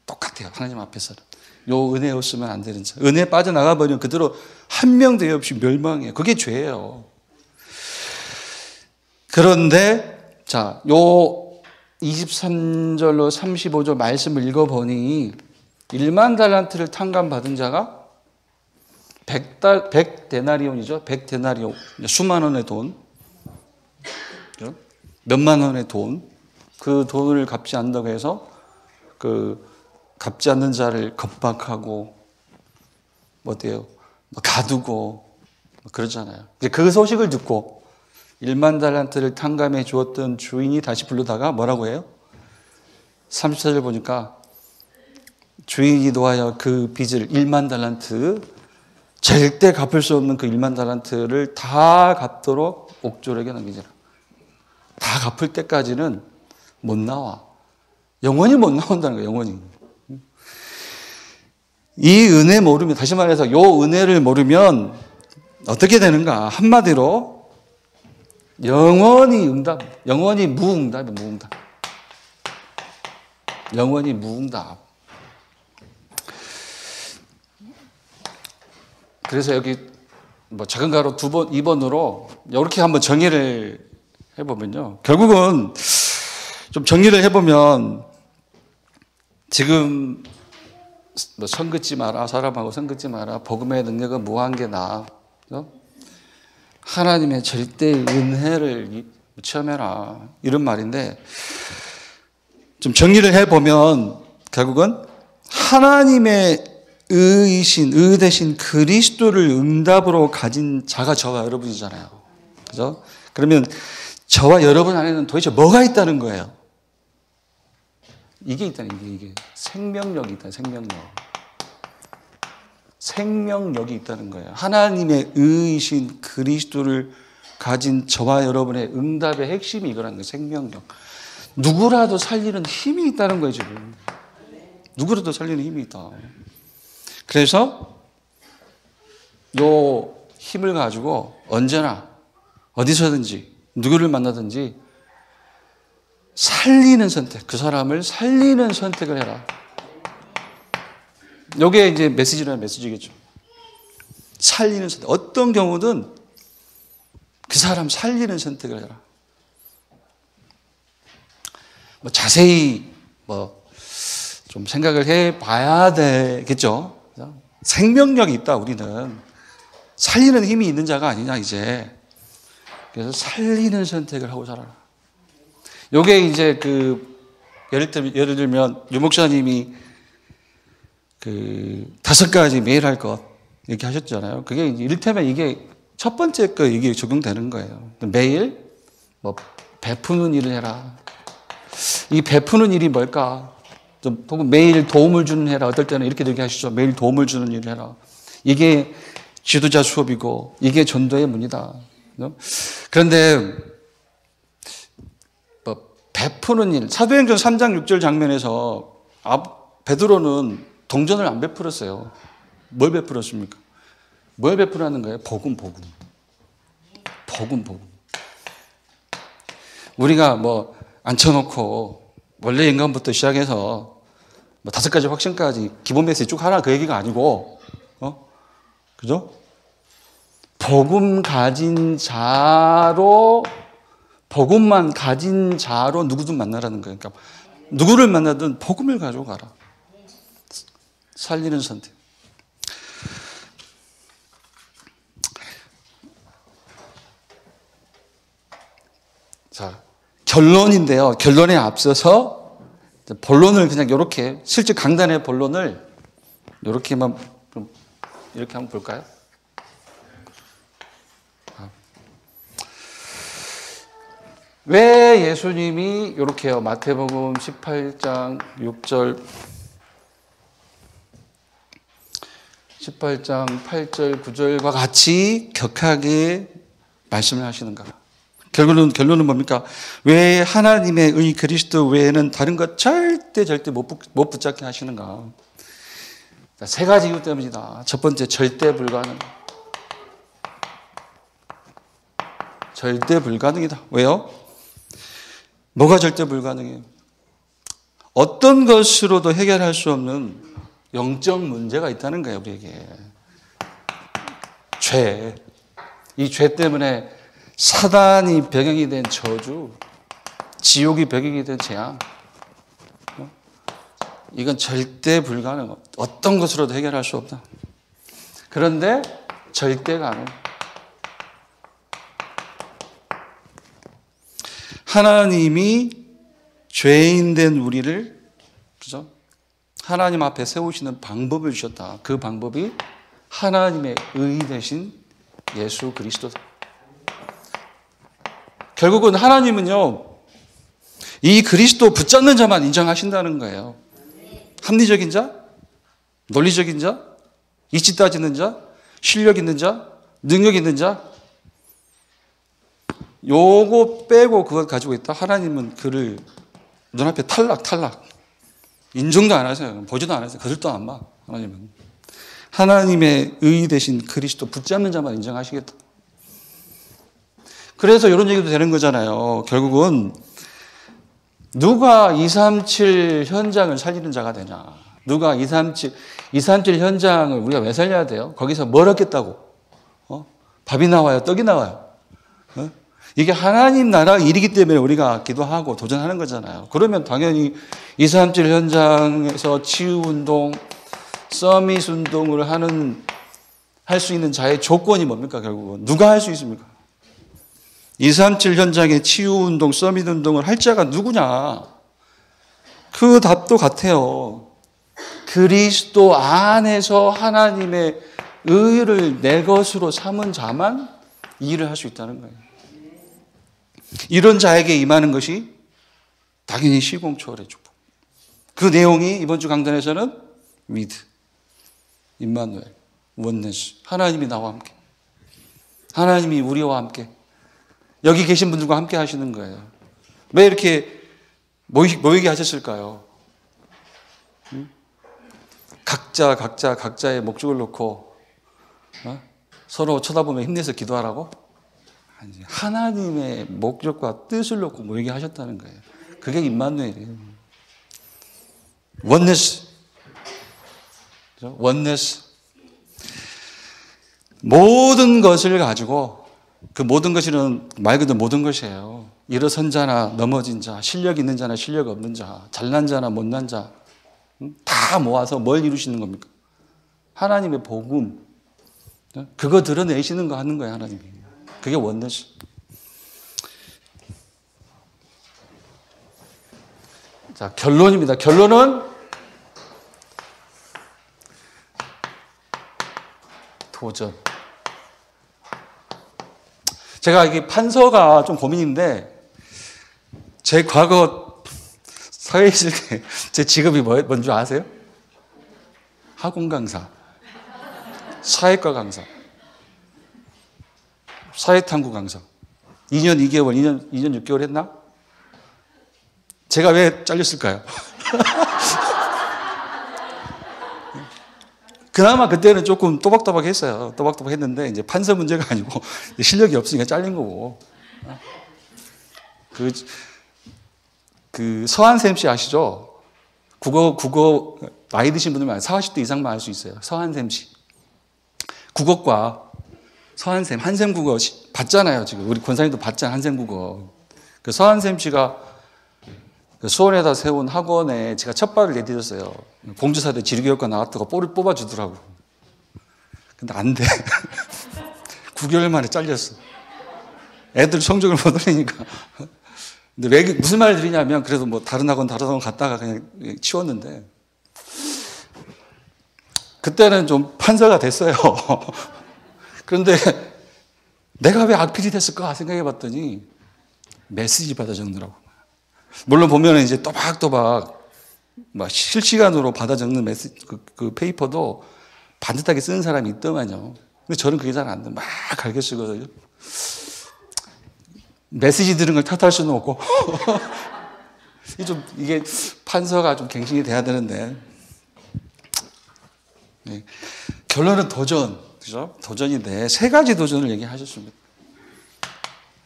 똑같아요, 하나님 앞에서는. 요 은혜 없으면 안 되는 자. 은혜 빠져나가 버리면 그대로 한 명 대회 없이 멸망해요. 그게 죄예요. 그런데, 자, 요 23절로 35절 말씀을 읽어보니 1만 달란트를 탕감받은 자가 100데나리온이죠. 100데나리온. 수만 원의 돈. 몇만 원의 돈. 그 돈을 갚지 않는다고 해서 갚지 않는 자를 겁박하고 어때요? 가두고 그러잖아요. 이제 그 소식을 듣고 1만 달란트를 탕감해 주었던 주인이 다시 불러다가 뭐라고 해요? 34절 보니까 주인이 노하여 그 빚을 1만 달란트, 절대 갚을 수 없는 그 1만 달란트를 다 갚도록 옥졸에게 넘기지라. 다 갚을 때까지는 못 나와. 영원히 못 나온다는 거예요, 영원히. 이 은혜 모르면, 다시 말해서 요 은혜를 모르면 어떻게 되는가? 한마디로 영원히 무응답이에요, 무응답. 영원히 무응답. 그래서 여기 작은 가로 2번으로 이렇게 한번 정의를 해보면요. 결국은 좀 정리를 해보면 지금 선 긋지 마라, 사람하고 선 긋지 마라, 복음의 능력은 무한 게 나아. 하나님의 절대 은혜를 체험해라, 이런 말인데, 좀 정리를 해보면 결국은 하나님의 의 대신 그리스도를 응답으로 가진 자가 저와 여러분이잖아요. 그죠? 그러면 저와 여러분 안에는 도대체 뭐가 있다는 거예요? 이게 있다는, 이게. 생명력이 있다, 생명력이 있다는 거예요. 하나님의 의이신 그리스도를 가진 저와 여러분의 응답의 핵심이 이거라는 거예요, 생명력. 누구라도 살리는 힘이 있다는 거예요, 지금. 누구라도 살리는 힘이 있다. 그래서 요 힘을 가지고 언제나 어디서든지 누구를 만나든지 살리는 선택, 그 사람을 살리는 선택을 해라. 요게 이제 메시지라는 메시지겠죠. 살리는 선택. 어떤 경우든 그 사람 살리는 선택을 해라. 자세히 좀 생각을 해 봐야 되겠죠. 생명력이 있다, 우리는. 살리는 힘이 있는 자가 아니냐, 이제. 그래서 살리는 선택을 하고 살아라. 요게 이제 예를 들면, 유목사님이 5가지 매일 할 것, 이렇게 하셨잖아요. 그게 이를테면 이게 첫 번째 거, 이게 적용되는 거예요. 매일, 베푸는 일을 해라. 이 베푸는 일이 뭘까? 혹은 매일 도움을 주는 해라. 어떨 때는 이렇게 얘기하시죠. 매일 도움을 주는 일을 해라. 이게 지도자 수업이고, 이게 전도의 문이다. 그런데, 베푸는 일. 사도행전 3장 6절 장면에서 베드로는 동전을 안 베풀었어요. 뭘 베풀었습니까? 뭘 베풀라는 거예요? 복음. 복음. 우리가 뭐 앉혀놓고 원래 인간부터 시작해서 뭐 5가지 확신까지 기본 메시지 쭉 하라 그 얘기가 아니고, 그죠? 복음만 가진 자로 누구든 만나라는 거예요. 그러니까 누구를 만나든 복음을 가지고 가라. 살리는 선택. 자, 결론인데요. 결론에 앞서서 본론을 그냥 이렇게, 실제 강단의 본론을 이렇게만, 이렇게 한번 볼까요? 왜 예수님이 이렇게요. 마태복음 18장 6절, 18장 8절, 9절과 같이 격하게 말씀을 하시는가? 결론은 뭡니까? 왜 하나님의 의 그리스도 외에는 다른 것 절대 못 붙잡게 하시는가? 3가지 이유 때문이다. 첫 번째, 절대 불가능. 절대 불가능이다. 왜요? 뭐가 절대 불가능해요? 어떤 것으로도 해결할 수 없는 영적 문제가 있다는 거예요, 우리에게. 죄. 이 죄 때문에 사단이 배경이 된 저주, 지옥이 배경이 된 재앙. 이건 절대 불가능. 어떤 것으로도 해결할 수 없다. 그런데 절대 가능. 하나님이 죄인 된 우리를, 그죠? 하나님 앞에 세우시는 방법을 주셨다. 그 방법이 하나님의 의 대신 예수 그리스도다. 결국은 하나님은요, 이 그리스도 붙잡는 자만 인정하신다는 거예요. 합리적인 자, 논리적인 자, 이치 따지는 자, 실력 있는 자, 능력 있는 자, 요거 빼고 그걸 가지고 있다. 하나님은 그를 눈앞에 탈락. 인정도 안 하세요. 보지도 안 하세요. 거들도 안 봐. 하나님은. 하나님의 의 대신 그리스도 붙잡는 자만 인정하시겠다. 그래서 이런 얘기도 되는 거잖아요. 결국은 누가 237 현장을 살리는 자가 되냐. 누가 237 현장을 우리가 왜 살려야 돼요? 거기서 뭘 얻겠다고? 밥이 나와요? 떡이 나와요? 이게 하나님 나라 일이기 때문에 우리가 기도하고 도전하는 거잖아요. 그러면 당연히 237 현장에서 치유운동, 서밋 운동을 할 수 있는 자의 조건이 뭡니까, 결국은? 누가 할 수 있습니까? 237 현장의 치유운동, 서밋 운동을 할 자가 누구냐? 그 답도 같아요. 그리스도 안에서 하나님의 의를 내 것으로 삼은 자만 이 일을 할 수 있다는 거예요. 이런 자에게 임하는 것이 당연히 시공초월의 축복. 그 내용이 이번 주 강단에서는 위드, 임마누엘, 원네스, 하나님이 나와 함께, 하나님이 우리와 함께, 여기 계신 분들과 함께 하시는 거예요. 왜 이렇게 모이게 하셨을까요? 각자의 목적을 놓고 서로 쳐다보며 힘내서 기도하라고? 하나님의 목적과 뜻을 놓고 모이게 하셨다는 거예요. 그게 임마누엘이에요. 원네스. 원네스. 모든 것을 가지고, 그 모든 것이는 말 그대로 모든 것이에요. 일어선 자나 넘어진 자, 실력 있는 자나 실력 없는 자, 잘난 자나 못난 자, 다 모아서 뭘 이루시는 겁니까? 하나님의 복음. 그거 드러내시는 거 하는 거예요, 하나님이. 그게 원네스. 자, 결론입니다. 결론은 도전. 제가 이게 판서가 좀 고민인데, 제 과거 사회에 있을 때 제 직업이 뭔지 아세요? 학원 강사, 사회과 강사, 사회탐구 강사. 2년 2개월, 2년 6개월 했나? 제가 왜 잘렸을까요? 그나마 그때는 조금 또박또박 했어요. 또박또박 했는데, 이제 판서 문제가 아니고, 실력이 없으니까 잘린 거고. 서한샘 씨 아시죠? 국어, 나이 드신 분들 많아요. 40대 이상만 알 수 있어요. 서한샘 씨. 국어과 서한샘, 한샘 국어 봤잖아요. 지금 우리 권사님도 봤잖아요. 한샘 국어. 그 서한샘 씨가 수원에다 세운 학원에 제가 첫 발을 내디뎠어요. 공주사대 지리교육과 나왔다고 볼을 뽑아주더라고. 근데 안 돼. 9개월 만에 잘렸어. 애들 성적을 못 올리니까. 근데 왜, 무슨 말을 드리냐면, 그래도 뭐 다른 학원 갔다가 그냥 치웠는데, 그때는 좀 판서가 됐어요. 그런데 내가 왜 악필이 됐을까 생각해 봤더니, 메시지 받아 적느라고. 물론 보면은 이제 또박또박 막 실시간으로 받아 적는 메시지, 그 페이퍼도 반듯하게 쓰는 사람이 있더만요. 근데 저는 그게 잘 안 돼. 막 갈겨 쓰거든요. 메시지 들은 걸 탓할 수는 없고. 이게 판서가 좀 갱신이 돼야 되는데. 네. 결론은 도전. 그죠? 도전인데, 3가지 도전을 얘기하셨습니다.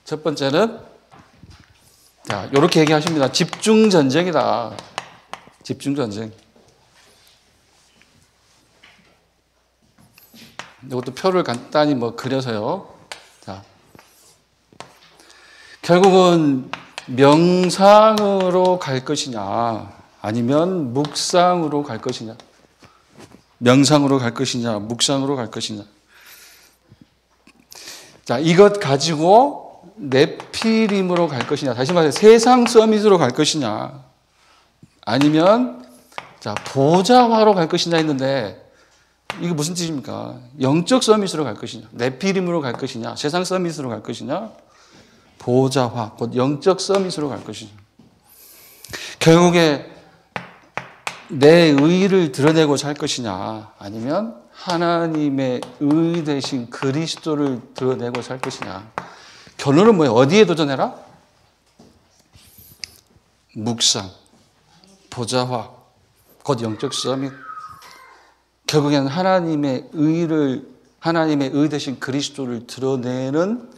첫 번째는, 자, 요렇게 얘기하십니다. 집중전쟁이다. 집중전쟁. 이것도 표를 간단히 그려서요. 자. 결국은 명상으로 갈 것이냐, 아니면 묵상으로 갈 것이냐. 명상으로 갈 것이냐, 묵상으로 갈 것이냐. 자, 이것 가지고 네피림으로 갈 것이냐. 다시 말해 세상 서밋으로 갈 것이냐. 아니면, 자, 보좌화로 갈 것이냐 했는데, 이게 무슨 뜻입니까? 영적 서밋으로 갈 것이냐. 네피림으로 갈 것이냐. 세상 서밋으로 갈 것이냐. 보좌화, 곧 영적 서밋으로 갈 것이냐. 결국에 내 의를 드러내고자 할 것이냐, 아니면 하나님의 의 대신 그리스도를 드러내고자 할 것이냐. 결론은 뭐예요? 어디에 도전해라? 묵상, 보좌화, 곧 영적 서밋. 결국에는 하나님의 의 대신 그리스도를 드러내는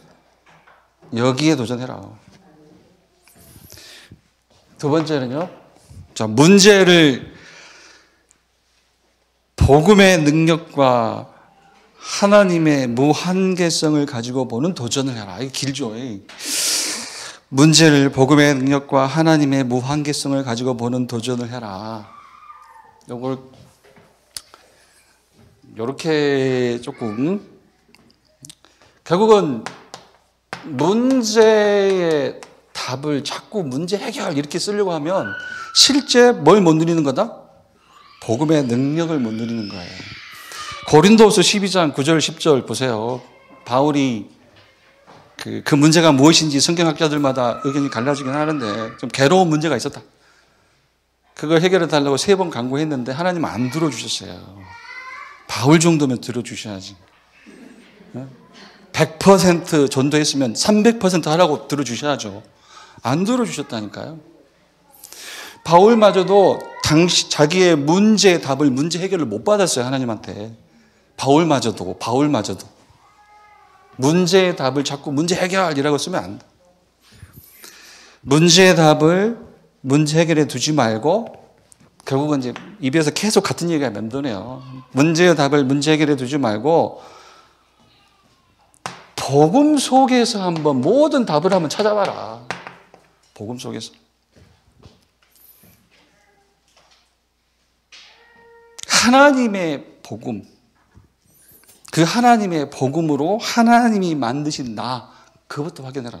여기에 도전해라. 두 번째는요. 자, 문제를 복음의 능력과 하나님의 무한계성을 가지고 보는 도전을 해라. 이게 길죠. 문제를 복음의 능력과 하나님의 무한계성을 가지고 보는 도전을 해라. 이걸 이렇게 조금, 결국은 문제의 답을 자꾸 문제 해결 이렇게 쓰려고 하면 실제 뭘 못 누리는 거다? 복음의 능력을 못 누리는 거예요. 고린도후서 12장 9절 10절 보세요. 바울이 그 문제가 무엇인지 성경학자들마다 의견이 갈라지긴 하는데 좀 괴로운 문제가 있었다. 그걸 해결해 달라고 3번 간구했는데 하나님 안 들어주셨어요. 바울 정도면 들어주셔야지. 100% 전도했으면 300% 하라고 들어주셔야죠. 안 들어주셨다니까요. 바울마저도 자기의 문제의 답을, 문제 해결을 못 받았어요. 하나님한테. 바울마저도. 문제의 답을 자꾸 문제 해결이라고 쓰면 안 돼. 문제의 답을 문제 해결에 두지 말고, 결국은 이제 입에서 계속 같은 얘기가 맴도네요. 문제의 답을 문제 해결에 두지 말고 복음 속에서 한번 모든 답을 한번 찾아봐라. 복음 속에서. 하나님의 복음. 그 하나님의 복음으로 하나님이 만드신 나, 그것부터 확인해라.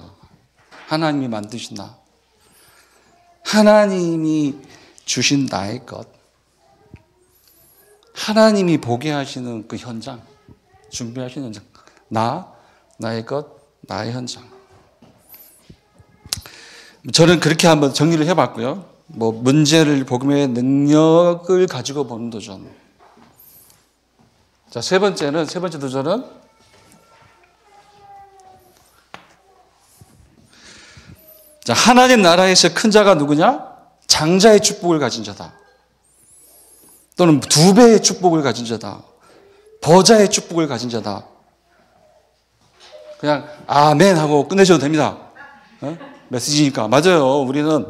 하나님이 만드신 나. 하나님이 주신 나의 것. 하나님이 보게 하시는 그 현장. 준비하시는 현장. 나의 것, 나의 현장. 저는 그렇게 한번 정리를 해봤고요. 문제를 복음의 능력을 가지고 보는 도전. 자, 세 번째 도전은 자, 하나님 나라에서 큰 자가 누구냐? 장자의 축복을 가진 자다. 또는 2배의 축복을 가진 자다. 보좌의 축복을 가진 자다. 그냥 아멘 하고 끝내셔도 됩니다. 메시지니까. 맞아요. 우리는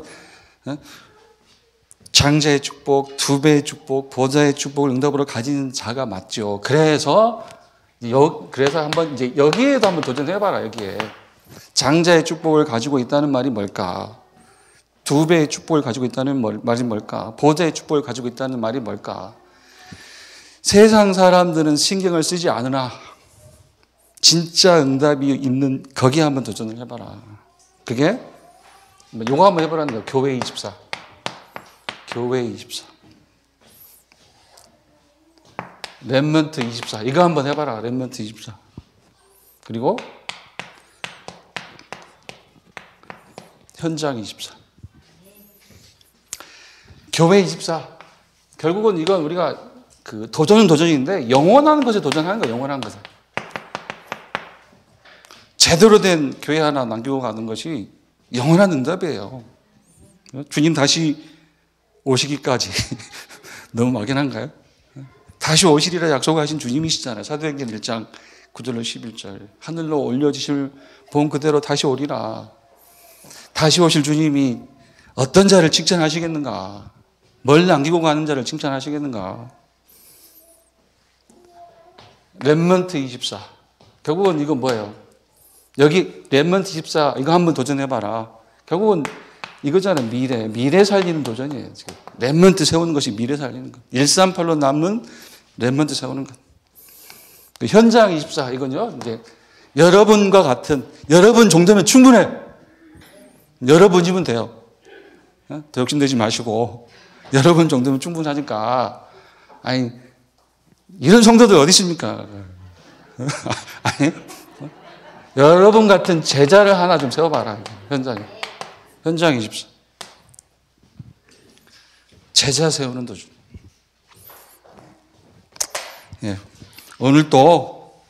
장자의 축복, 두 배의 축복, 보좌의 축복을 응답으로 가진 자가 맞죠. 그래서 한번 이제 여기에도 한번 도전해봐라. 여기에 장자의 축복을 가지고 있다는 말이 뭘까? 두 배의 축복을 가지고 있다는 말이 뭘까? 보좌의 축복을 가지고 있다는 말이 뭘까? 세상 사람들은 신경을 쓰지 않으나 진짜 응답이 있는 거기에 한번 도전을 해봐라. 그게 요거 한번 해보라는 거야. 교회 24. 교회 24. 렘넌트 24. 이거 한번 해봐라. 렘넌트 24. 그리고 현장 24. 교회 24. 결국은 이건 우리가 도전은 도전인데 영원한 것에 도전하는 거예요. 영원한 것에. 제대로 된 교회 하나 남기고 가는 것이 영원한 응답이에요. 주님 다시 오시기까지 너무 막연한가요? 다시 오시리라 약속하신 주님이시잖아요. 사도행전 1장 9절로 11절. 하늘로 올려지실 본 그대로 다시 오리라. 다시 오실 주님이 어떤 자를 칭찬하시겠는가? 뭘 남기고 가는 자를 칭찬하시겠는가? 렘넌트 24. 결국은 이건 뭐예요? 여기 렘넌트 24 이거 한번 도전해봐라. 결국은 이거잖아요. 미래 살리는 도전이에요. 지금 렘넌트 세우는 것이 미래 살리는 것. 138로 남는 렘넌트 세우는 것. 그 현장 24 이건요. 이제 여러분과 같은 여러분 정도면 충분해. 여러분이면 돼요. 더 욕심내지 마시고 여러분 정도면 충분하니까. 아니 이런 성도들 어디 있습니까? 아니 여러분 같은 제자를 하나 좀 세워봐라. 현장 24. 제자 세우는 도중. 예. 오늘 또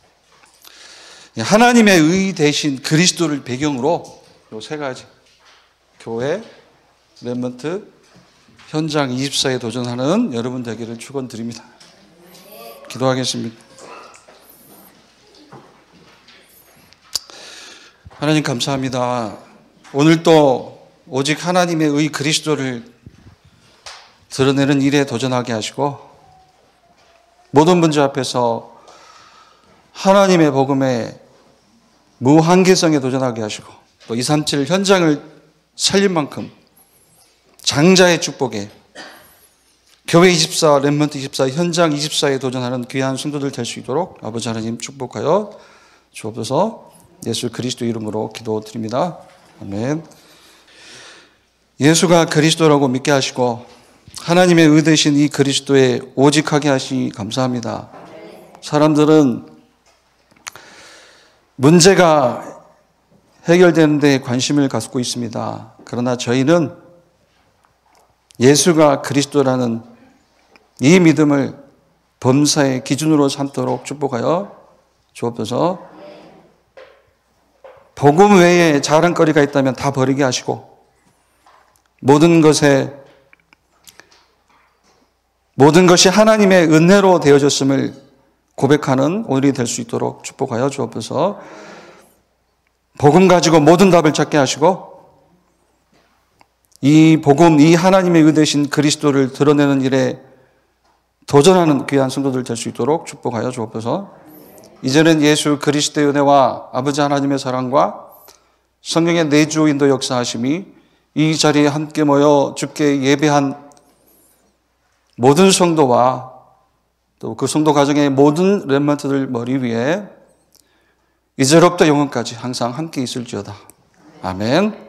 하나님의 의 대신 그리스도를 배경으로 요 세 가지 교회, 렘넌트, 현장 24에 도전하는 여러분 되기를 축원드립니다. 기도하겠습니다. 하나님 감사합니다. 오늘 또 오직 하나님의 의 그리스도를 드러내는 일에 도전하게 하시고 모든 문제 앞에서 하나님의 복음의 무한계성에 도전하게 하시고 또 237 현장을 살린 만큼 장자의 축복에 교회 24, 렘넌트 24, 현장 24에 도전하는 귀한 성도들 될 수 있도록 아버지 하나님 축복하여 주옵소서. 예수 그리스도 이름으로 기도드립니다. 아멘. 예수가 그리스도라고 믿게 하시고 하나님의 의 되신 이 그리스도에 오직하게 하시니 감사합니다. 사람들은 문제가 해결되는 데 관심을 갖고 있습니다. 그러나 저희는 예수가 그리스도라는 이 믿음을 범사의 기준으로 삼도록 축복하여 주옵소서. 복음 외에 자랑거리가 있다면 다 버리게 하시고 모든 것이 하나님의 은혜로 되어졌음을 고백하는 오늘이 될 수 있도록 축복하여 주옵소서. 복음 가지고 모든 답을 찾게 하시고 이 복음, 이 하나님의 의 되신 그리스도를 드러내는 일에 도전하는 귀한 성도들 될 수 있도록 축복하여 주옵소서. 이제는 예수 그리스도의 은혜와 아버지 하나님의 사랑과 성령의 내주 인도 역사하심이 이 자리에 함께 모여 주께 예배한 모든 성도와 또 그 성도 가정의 모든 렘넌트들 머리 위에 이제로부터 영원까지 항상 함께 있을지어다. 아멘.